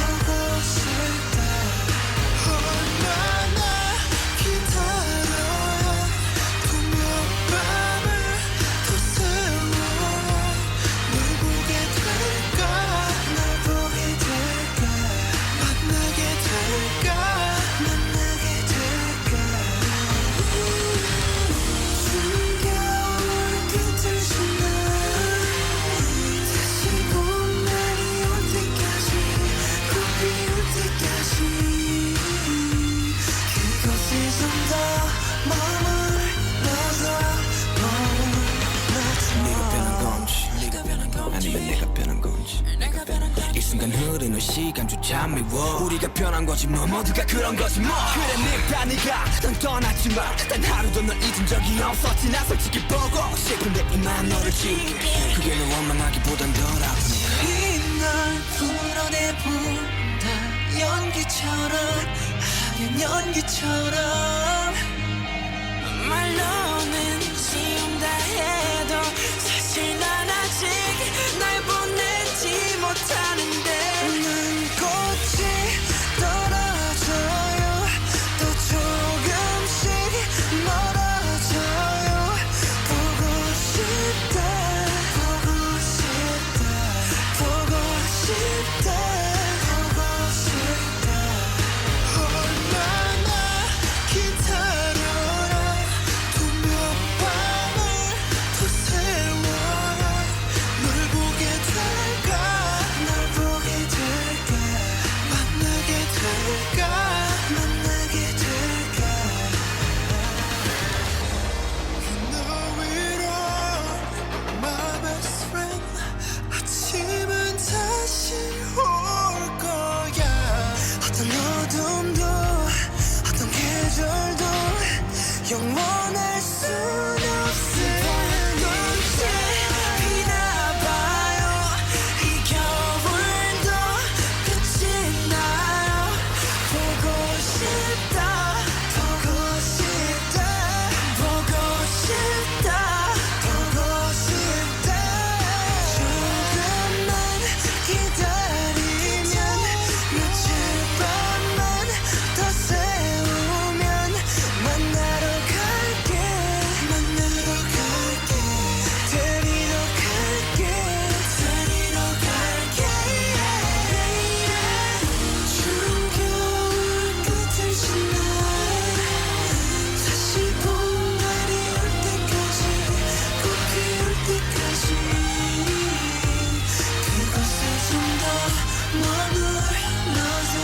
보고 싶다. 얼마나 기다려야 분명 순간 흐르는 시간조차 미워 우리가 변한 거지 뭐 모두가 그런 거지 뭐 그래 네가 난 떠났지만 단 하루도 널 잊은 적이 없었지 나 솔직히 보고 싶은데 이만 너를 지울게 그게 널 원망하기보단 덜 아프네 이날 풀어내본다 연기처럼 하얀 연기처럼 말로는 지운다 해도 사실 난 아직 날 보내지 못하는데 난 꽃이 떨어져요 또 조금씩 멀어져요 보고 싶다 보고 싶다 보고 싶다 보고 싶다 얼마나 기다려라 또 몇 밤을 더 세워라 널 보게 될까 널 보게 될까 만나게 될까 만나게 될까 너 위로 my best friend 아침은 다시 올 거야 어떤 어둠도 어떤 계절도 영원할 순 없을 눈치이나 봐요 이 겨울도 끝이 나요 보고 싶다 보고 싶다 보고 싶다 보고 싶다 조금만 기다리면 며칠 밤만 더 세우면 만나러 갈게 만나러 갈게 데리러 갈게 데리러 갈게 추운 겨울 끝을 지나 다시 봄날이 올 때까지 꽃 피울 때까지 그곳에 좀 더 머물러줘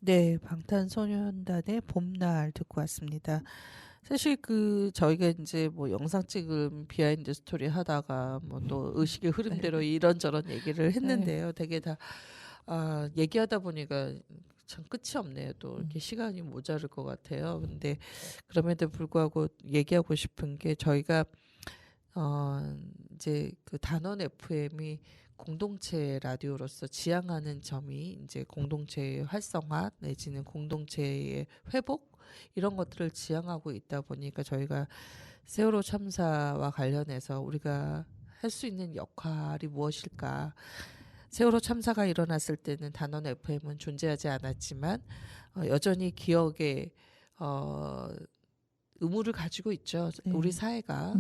네, 방탄소년단의 봄날 듣고 왔습니다. 사실 그 저희가 이제 뭐 영상 찍은 비하인드 스토리 하다가 뭐 또 의식의 흐름대로 이런저런 얘기를 했는데요. 되게 다 얘기하다 보니까 참 끝이 없네요. 또 이렇게 시간이 모자랄 것 같아요. 근데 그럼에도 불구하고 얘기하고 싶은 게 저희가 이제 그 단원 FM이 공동체 라디오로서 지향하는 점이 이제 공동체의 활성화 내지는 공동체의 회복 이런 것들을 지향하고 있다 보니까 저희가 세월호 참사와 관련해서 우리가 할 수 있는 역할이 무엇일까? 세월호 참사가 일어났을 때는 단원 FM은 존재하지 않았지만 여전히 기억의 의무를 가지고 있죠. 우리 사회가.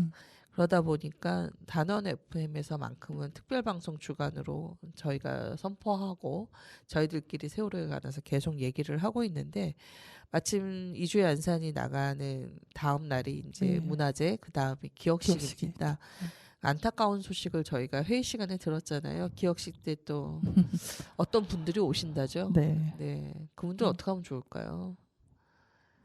그러다 보니까 단원 FM에서만큼은 특별방송 주간으로 저희가 선포하고 저희들끼리 세월호에 관해서 계속 얘기를 하고 있는데 마침 이주의 안산이 나가는 다음 날이 이제 문화제 그 다음에 기억식입니다. 안타까운 소식을 저희가 회의 시간에 들었잖아요. 기억식 때 또 어떤 분들이 오신다죠. 네, 그분들 어떻게 하면 좋을까요?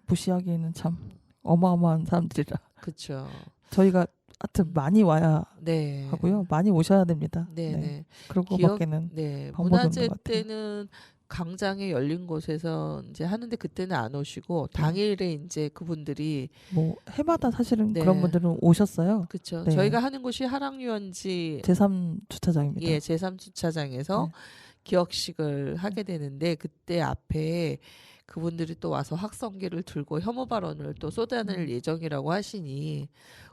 무시하기에는 참 어마어마한 사람들이라. 그렇죠. 저희가 하여튼 많이 와야 네. 하고요. 많이 오셔야 됩니다. 네. 그러고 기억- 밖에는 네. 방법이 문화제 없는 것 같아요. 때는 광장에 열린 곳에서 이제 하는데 그때는 안 오시고 당일에 이제 그분들이 뭐 해마다 사실은 네. 그런 분들은 오셨어요. 그렇죠. 네. 저희가 하는 곳이 하랑유원지 제3주차장입니다. 예, 제3주차장에서 네. 기억식을 하게 되는데 그때 앞에 그분들이 또 와서 확성기를 들고 혐오 발언을 또 쏟아낼 예정이라고 하시니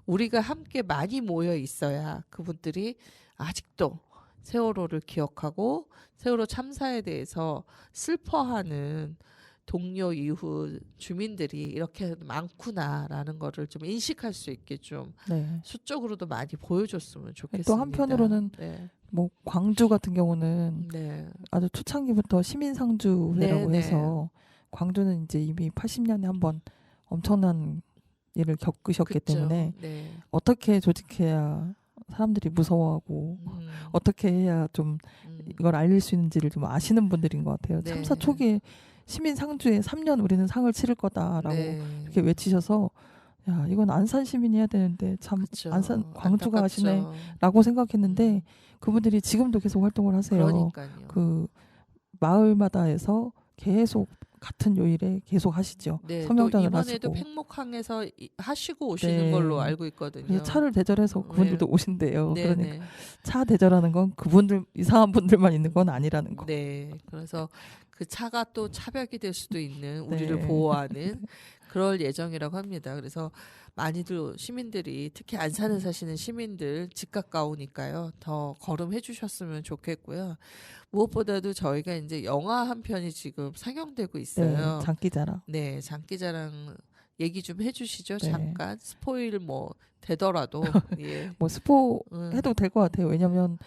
우리가 함께 많이 모여 있어야 그분들이 아직도 세월호를 기억하고 세월호 참사에 대해서 슬퍼하는 동료 이후 주민들이 이렇게 많구나라는 거를 좀 인식할 수 있게 좀 네. 수적으로도 많이 보여줬으면 좋겠습니다. 또 한편으로는 네. 뭐 광주 같은 경우는 네. 아주 초창기부터 시민상주회라고 네, 해서 광주는 이제 이미 80년에 한번 엄청난 일을 겪으셨기 그쵸. 때문에 네. 어떻게 조직해야 사람들이 무서워하고 음. 어떻게 해야 좀 이걸 알릴 수 있는지를 좀 아시는 분들인 것 같아요. 네. 참사 초기에 시민 상주에 3년 우리는 상을 치를 거다라고 네. 이렇게 외치셔서 야 이건 안산 시민이 해야 되는데 참 그쵸. 안산 광주가 안타깝죠. 하시네라고 생각했는데 그분들이 지금도 계속 활동을 하세요. 그러니까요. 그 마을마다 해서 계속 같은 요일에 계속 하시죠. 네, 또 서명장을 이번에도 하시고 팽목항에서 하시고 오시는 네. 걸로 알고 있거든요. 그래서 차를 대절해서 그분들도 네. 오신대요. 네, 그러니까 네. 차 대절하는 건 그분들 이상한 분들만 있는 건 아니라는 거. 네, 그래서 그 차가 또 차벽이 될 수도 있는 우리를 네. 보호하는 그럴 예정이라고 합니다. 그래서 많이들 시민들이 특히 안산에 사시는 시민들 집 가까우니까요. 더 걸음해 주셨으면 좋겠고요. 무엇보다도 저희가 이제 영화 한 편이 지금 상영되고 있어요. 네, 장기자랑. 네, 장기자랑 얘기 좀 해주시죠. 네. 잠깐 스포일 뭐 되더라도 예. 뭐 스포 음. 해도 될 것 같아요. 왜냐면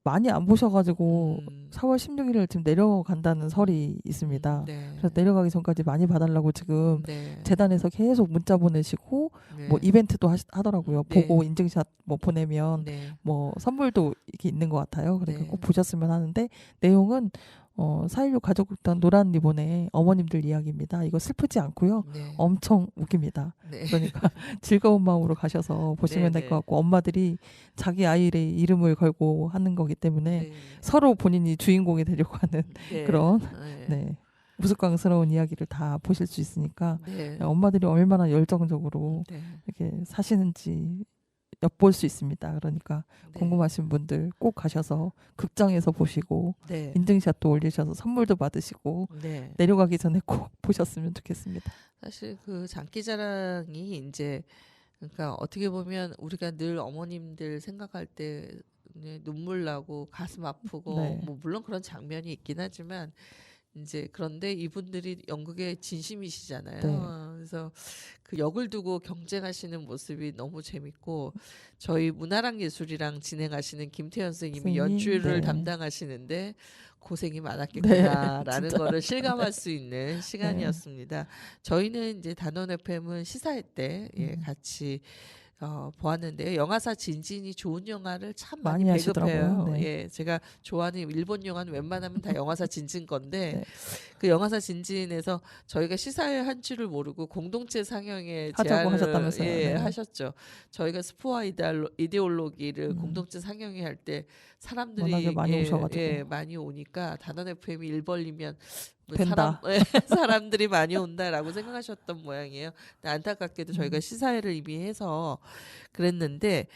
많이 안 보셔가지고 4월 16일을 지금 내려간다는 설이 있습니다. 네. 그래서 내려가기 전까지 많이 봐달라고 지금 네. 재단에서 계속 문자 보내시고 네. 뭐 이벤트도 하더라고요. 네. 보고 인증샷 뭐 보내면 네. 뭐 선물도 이렇게 있는 것 같아요. 그러니까 네. 꼭 보셨으면 하는데 내용은 4.16 가족극단 노란 리본의 어머님들 이야기입니다. 이거 슬프지 않고요. 네. 엄청 웃깁니다. 네. 그러니까 즐거운 마음으로 가셔서 보시면 네, 될 네. 것 같고 엄마들이 자기 아이의 이름을 걸고 하는 거기 때문에 네. 서로 본인이 주인공이 되려고 하는 네. 그런 네. 네. 우스꽝스러운 이야기를 다 보실 수 있으니까 네. 엄마들이 얼마나 열정적으로 네. 이렇게 사시는지 엿볼 수 있습니다. 그러니까 네. 궁금하신 분들 꼭 가셔서 극장에서 보시고 네. 인증샷도 올리셔서 선물도 받으시고 네. 내려가기 전에 꼭 보셨으면 좋겠습니다. 사실 그 장기자랑이 이제 그러니까 어떻게 보면 우리가 늘 어머님들 생각할 때 눈물 나고 가슴 아프고 네. 뭐 물론 그런 장면이 있긴 하지만 이제 그런데 이분들이 연극의 진심이시잖아요. 네. 그래서 그 역을 두고 경쟁하시는 모습이 너무 재밌고 저희 문화랑 예술이랑 진행하시는 김태현 선생님이 선생님, 연출을 네. 담당하시는데 고생이 많았겠구나라는 네, 진짜. 거를 실감할 수 있는 시간이었습니다. 저희는 이제 단원 FM은 시사회 때 같이 보았는데요. 영화사 진진이 좋은 영화를 참 많이 많이 배급해요. 하시더라고요. 네. 예, 제가 좋아하는 일본 영화는 웬만하면 다 영화사 진진 건데 네. 그 영화사 진진에서 저희가 시사회 한 줄을 모르고 공동체 상영에 하자고 제안을 하셨다면서요. 예, 네. 하셨죠. 저희가 스포와 이데올로기를 공동체 상영회 할 때 사람들이 워낙에 많이 오셔가지고. 많이 오니까 단원 FM이 일 벌리면 뭐 된다. 사람들이 많이 온다라고 생각하셨던 모양이에요. 근데 안타깝게도 저희가 시사회를 이미 해서 그랬는데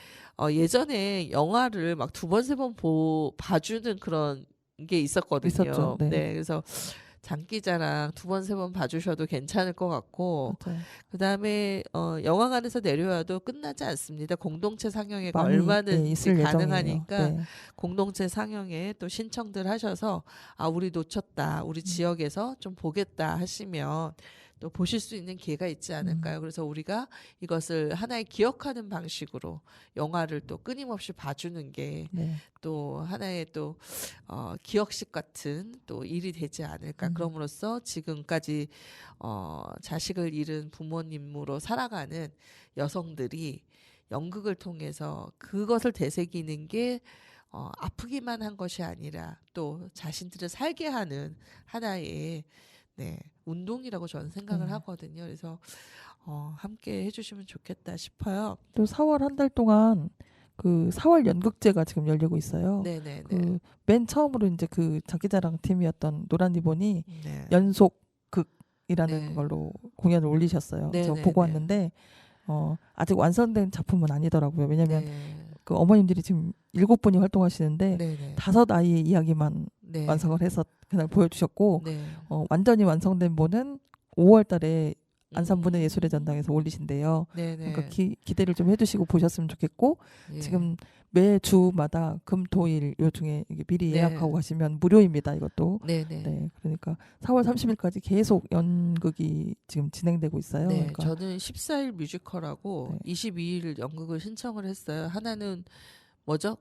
예전에 영화를 막 두 번 세 번 봐주는 그런 게 있었거든요. 있었죠. 네. 그래서 장기자랑 두 번 세 번 봐주셔도 괜찮을 것 같고 맞아요. 그다음에 영화관에서 내려와도 끝나지 않습니다. 공동체 상영회가 많이, 얼마든지 있을 가능하니까 예정이에요. 네. 공동체 상영회 또 신청들 하셔서 우리 놓쳤다 우리 지역에서 좀 보겠다 하시면 또 보실 수 있는 기회가 있지 않을까요? 그래서 우리가 이것을 하나의 기억하는 방식으로 영화를 또 끊임없이 봐주는 게 네. 또 하나의 또 기억식 같은 또 일이 되지 않을까. 그럼으로써 지금까지 자식을 잃은 부모님으로 살아가는 여성들이 연극을 통해서 그것을 되새기는 게 아프기만 한 것이 아니라 또 자신들을 살게 하는 하나의 운동이라고 저는 생각을 네. 하거든요. 그래서 함께 해주시면 좋겠다 싶어요. 또 4월 한 달 동안 그 4월 연극제가 지금 열리고 있어요. 네네네. 그 맨 처음으로 이제 그 장기자랑 팀이었던 노란 리본이 네. 연속극이라는 네. 걸로 공연을 올리셨어요. 네, 저 네, 보고 네. 왔는데 아직 완성된 작품은 아니더라고요. 왜냐하면 네. 그 어머님들이 지금 7분이 활동하시는데 네네. 5아이의 이야기만 네. 완성을 해서 그날 보여주셨고 네. 완전히 완성된 분은 5월달에 안산문의 예술의 전당에서 올리신대요. 네네. 그러니까 기대를 좀 해두시고 보셨으면 좋겠고 예. 지금 매 주마다 금, 토, 일 요 중에 이게 미리 네. 예약하고 가시면 무료입니다. 이것도. 네네. 네, 그러니까 4월 30일까지 계속 연극이 지금 진행되고 있어요. 네, 그러니까 저는 14일 뮤지컬하고 네. 22일 연극을 신청을 했어요. 하나는 뭐죠?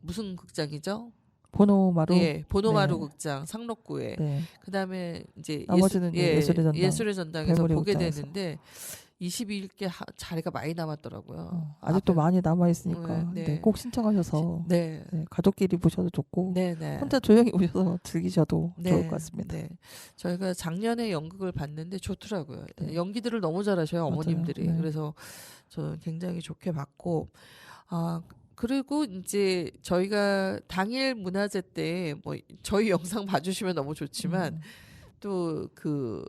무슨 극장이죠? 보노마루. 예, 보노마루 네. 극장 상록구에. 네. 그다음에 이제 나머지는 예술의 전당, 예술의 전당에서 벨모리 보게 극장에서. 되는데 22개 자리가 많이 남았더라고요. 아직도 앞에- 많이 남아 있으니까 네. 네, 꼭 신청하셔서 네. 네, 가족끼리 보셔도 좋고 네네. 혼자 조용히 오셔서 즐기셔도 네, 좋을 것 같습니다. 네. 저희가 작년에 연극을 봤는데 좋더라고요. 네. 연기들을 너무 잘하셔요, 맞아요. 어머님들이. 네. 그래서 저는 굉장히 좋게 봤고, 그리고 이제 저희가 당일 문화제 때 뭐 저희 영상 봐주시면 너무 좋지만 또 그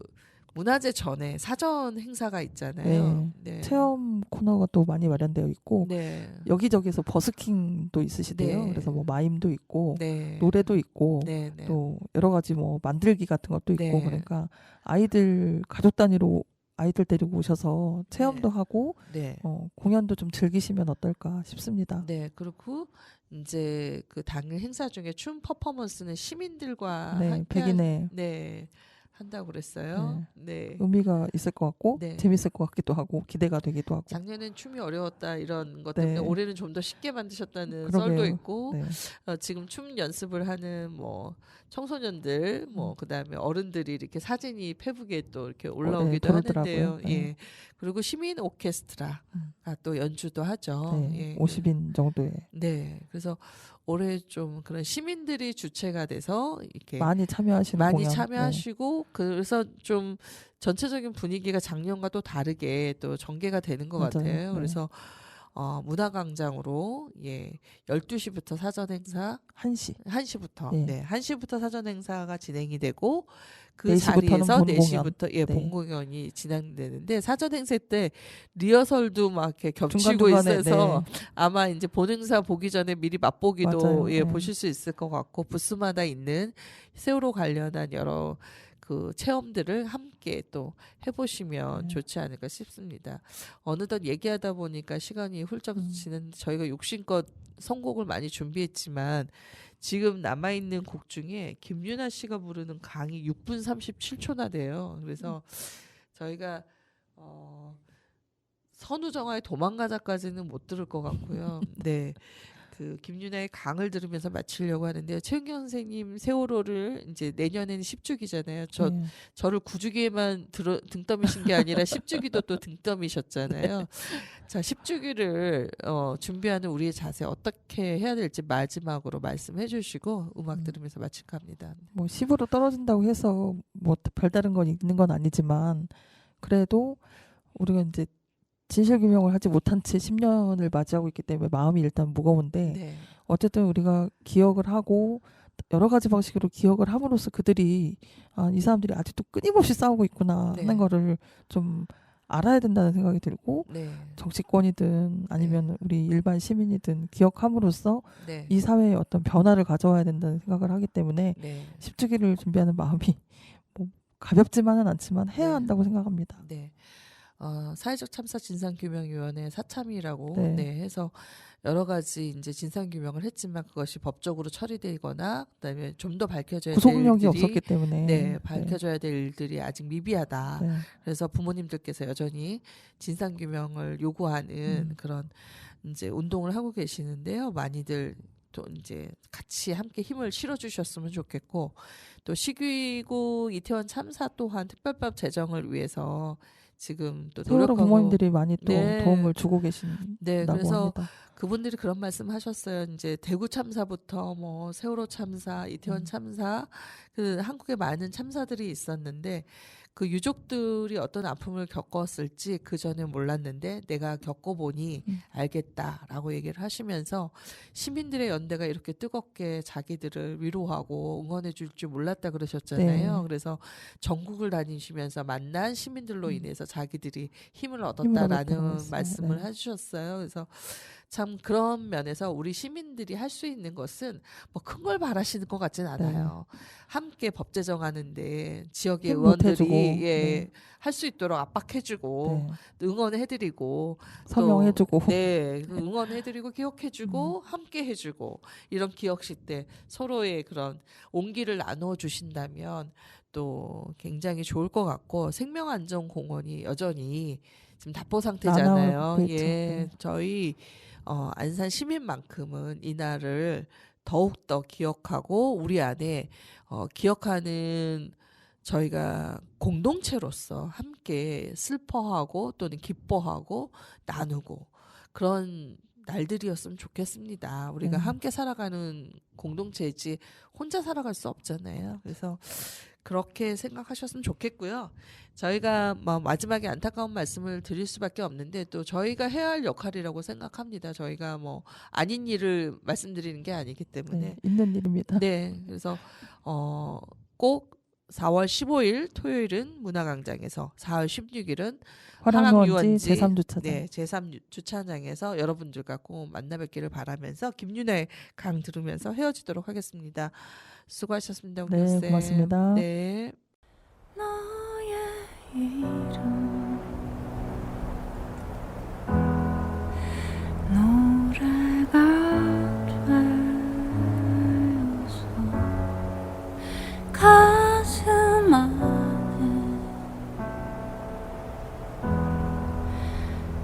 문화제 전에 사전 행사가 있잖아요. 네. 체험 코너가 또 많이 마련되어 있고 네. 여기저기서 버스킹도 있으시대요. 네. 그래서 뭐 마임도 있고 네. 노래도 있고 네. 네. 또 여러 가지 뭐 만들기 같은 것도 있고 네. 그러니까 아이들 가족 단위로 아이들 데리고 오셔서 체험도 하고 네. 공연도 좀 즐기시면 어떨까 싶습니다. 네, 그리고 이제 그 당일 행사 중에 춤 퍼포먼스는 시민들과 네, 함께 백인의 네, 한다고 그랬어요. 네. 의미가 있을 것 같고 네. 재밌을 것 같기도 하고 기대가 되기도 하고. 작년엔 춤이 어려웠다 이런 것 네. 때문에 올해는 좀 더 쉽게 만드셨다는 그러게요. 썰도 있고 네. 지금 춤 연습을 하는 뭐 청소년들 뭐 그다음에 어른들이 이렇게 사진이 페북에 또 이렇게 올라오기도 그러더라고요. 하는데요. 네. 예. 그리고 시민 오케스트라가 또 연주도 하죠. 네, 예. 50인 정도의 네. 그래서 올해 좀 그런 시민들이 주체가 돼서 이렇게 많이 참여하시는 많이 공연. 참여하시고 그래서 좀 전체적인 분위기가 작년과 또 다르게 또 전개가 되는 것 맞아요. 같아요. 네. 그래서 문화광장으로 12시부터 사전 행사 1시 1시부터 네. 네. 1시부터 사전 행사가 진행이 되고 그 4시부터는 자리에서 본 4시부터 공연. 네. 본 공연이 진행되는데 사전 행사 때 리허설도 막 이렇게 겹치고 중간중간에, 있어서 네. 아마 이제 본 행사 보기 전에 미리 맛보기도 맞아요. 네. 보실 수 있을 것 같고 부스마다 있는 세월호 관련한 여러 그 체험들을 함께 또 해보시면 좋지 않을까 싶습니다. 어느덧 얘기하다 보니까 시간이 훌쩍 지는데 저희가 욕심껏 선곡을 많이 준비했지만 지금 남아있는 곡 중에 김유나 씨가 부르는 강이 6분 37초나 돼요. 그래서 저희가 선우정아의 도망가자까지는 못 들을 것 같고요. 네. 그 김유나의 강을 들으면서 마치려고 하는데요. 최은경 선생님 세월호를 이제 내년에는 10주기잖아요. 네. 저를 9주기에만 등 떠미신 게 아니라 10주기도 또 등 떠미셨잖아요. 자, 10주기를 준비하는 우리의 자세 어떻게 해야 될지 마지막으로 말씀해 주시고 음악 들으면서 마칠까 합니다. 뭐 10으로 떨어진다고 해서 뭐 별다른 건 있는 건 아니지만 그래도 우리가 이제 진실 규명을 하지 못한 채 10년을 맞이하고 있기 때문에 마음이 일단 무거운데 네. 어쨌든 우리가 기억을 하고 여러 가지 방식으로 기억을 함으로써 그들이 이 사람들이 아직도 끊임없이 싸우고 있구나 네. 하는 거를 좀 알아야 된다는 생각이 들고 네. 정치권이든 아니면 우리 일반 시민이든 기억함으로써 네. 이 사회에 어떤 변화를 가져와야 된다는 생각을 하기 때문에 네. 10주기를 준비하는 마음이 뭐 가볍지만은 않지만 해야 네. 한다고 생각합니다. 네. 사회적 참사 진상규명위원회 사참이라고 네. 해서 여러 가지 이제 진상규명을 했지만 그것이 법적으로 처리되거나 그다음에 좀 더 밝혀져야 될 구속력이 일들이 없었기 때문에 네, 밝혀져야 될 일들이 아직 미비하다. 네. 그래서 부모님들께서 여전히 진상규명을 요구하는 그런 이제 운동을 하고 계시는데요. 많이들 또 이제 같이 함께 힘을 실어주셨으면 좋겠고 또 시기구 이태원 참사 또한 특별법 제정을 위해서 지금 또 세월호 노력하고 부모님들이 많이 또 네. 도움을 주고 계신다고 네, 그래서 합니다. 그분들이 그런 말씀하셨어요. 이제 대구 참사부터 뭐 세월호 참사, 이태원 참사, 그 한국에 많은 참사들이 있었는데 그 유족들이 어떤 아픔을 겪었을지 그 전에 몰랐는데 내가 겪어보니 알겠다라고 얘기를 하시면서 시민들의 연대가 이렇게 뜨겁게 자기들을 위로하고 응원해 줄 줄 몰랐다 그러셨잖아요. 네. 그래서 전국을 다니시면서 만난 시민들로 인해서 자기들이 힘을 얻었다고 얻었다라는 했어요. 말씀을 네. 해주셨어요. 그래서 참 그런 면에서 우리 시민들이 할 수 있는 것은 뭐 큰 걸 바라시는 것 같진 않아요. 함께 법 제정하는데 지역의 힘 의원들이 보태주고, 네. 할 수 있도록 압박해주고 네. 응원해드리고 서명해주고 네, 응원해드리고 기억해주고 함께 해주고 이런 기억식 때 서로의 그런 온기를 나누어 주신다면 또 굉장히 좋을 것 같고 생명안전공원이 여전히 지금 답보 상태잖아요. 난항을 겪고 있죠. 예, 네. 저희 안산 시민만큼은 이날을 더욱 더 기억하고 우리 안에 기억하는 저희가 공동체로서 함께 슬퍼하고 또는 기뻐하고 나누고 그런 날들이었으면 좋겠습니다. 우리가 함께 살아가는 공동체이지 혼자 살아갈 수 없잖아요. 그래서 그렇게 생각하셨으면 좋겠고요. 저희가 뭐 마지막에 안타까운 말씀을 드릴 수밖에 없는데 또 저희가 해야 할 역할이라고 생각합니다. 저희가 뭐 아닌 일을 말씀드리는 게 아니기 때문에 네, 있는 일입니다. 네, 그래서 꼭 4월 15일 토요일은 문화광장에서 4월 16일은 화랑유원지 제3주차장. 네, 제3주차장에서 여러분들과 꼭 만나 뵙기를 바라면서 김윤아의 강 들으면서 헤어지도록 하겠습니다. 수고하셨습니다. 네, 홍교쌤. 고맙습니다. 네. 너의 이름 노래가 되어서 가슴 안에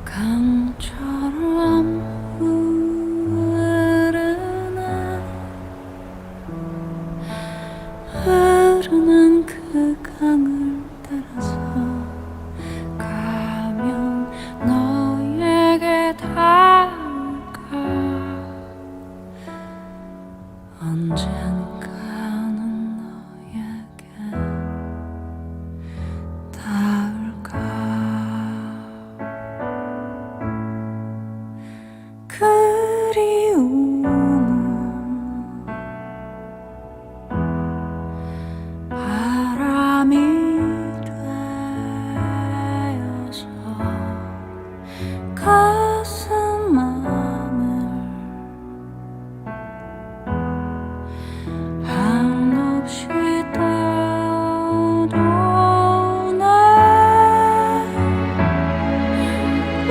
강처럼 흐르는 그 강을 따라서 가면 너에게 닿을까 언젠가는 너에게 닿을까 그리움은 바람이 되어서 가슴 안을 한없이 떠도네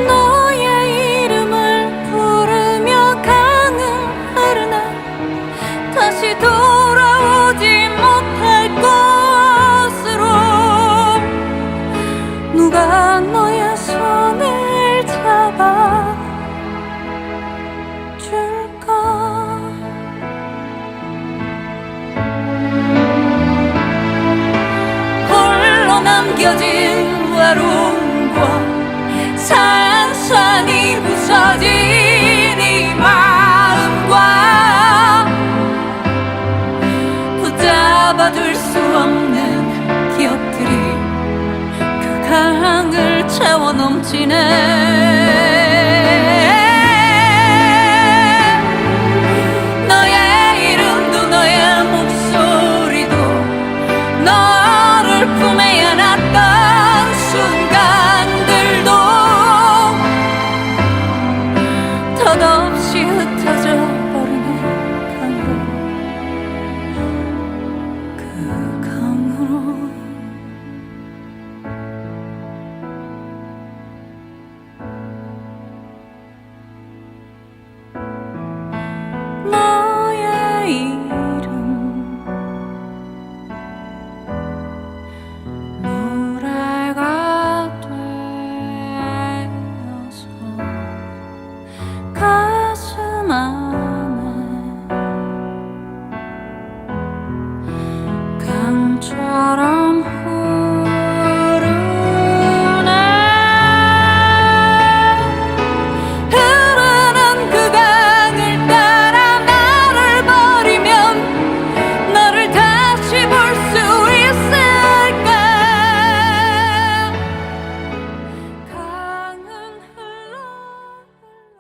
너의 이름을 부르며 강은 흐르네 다시 돌아오지 못할 곳으로 누가 너의 손을 잡아 줄까 홀로 남겨진 외로움과 산산이 부서진 이 마음과 붙잡아둘 수 없는 기억들이 그 강을 채워 넘치네 너의 이름도 너의 목소리도 너를 품에 안았던 순간들도 덧없이 흩어져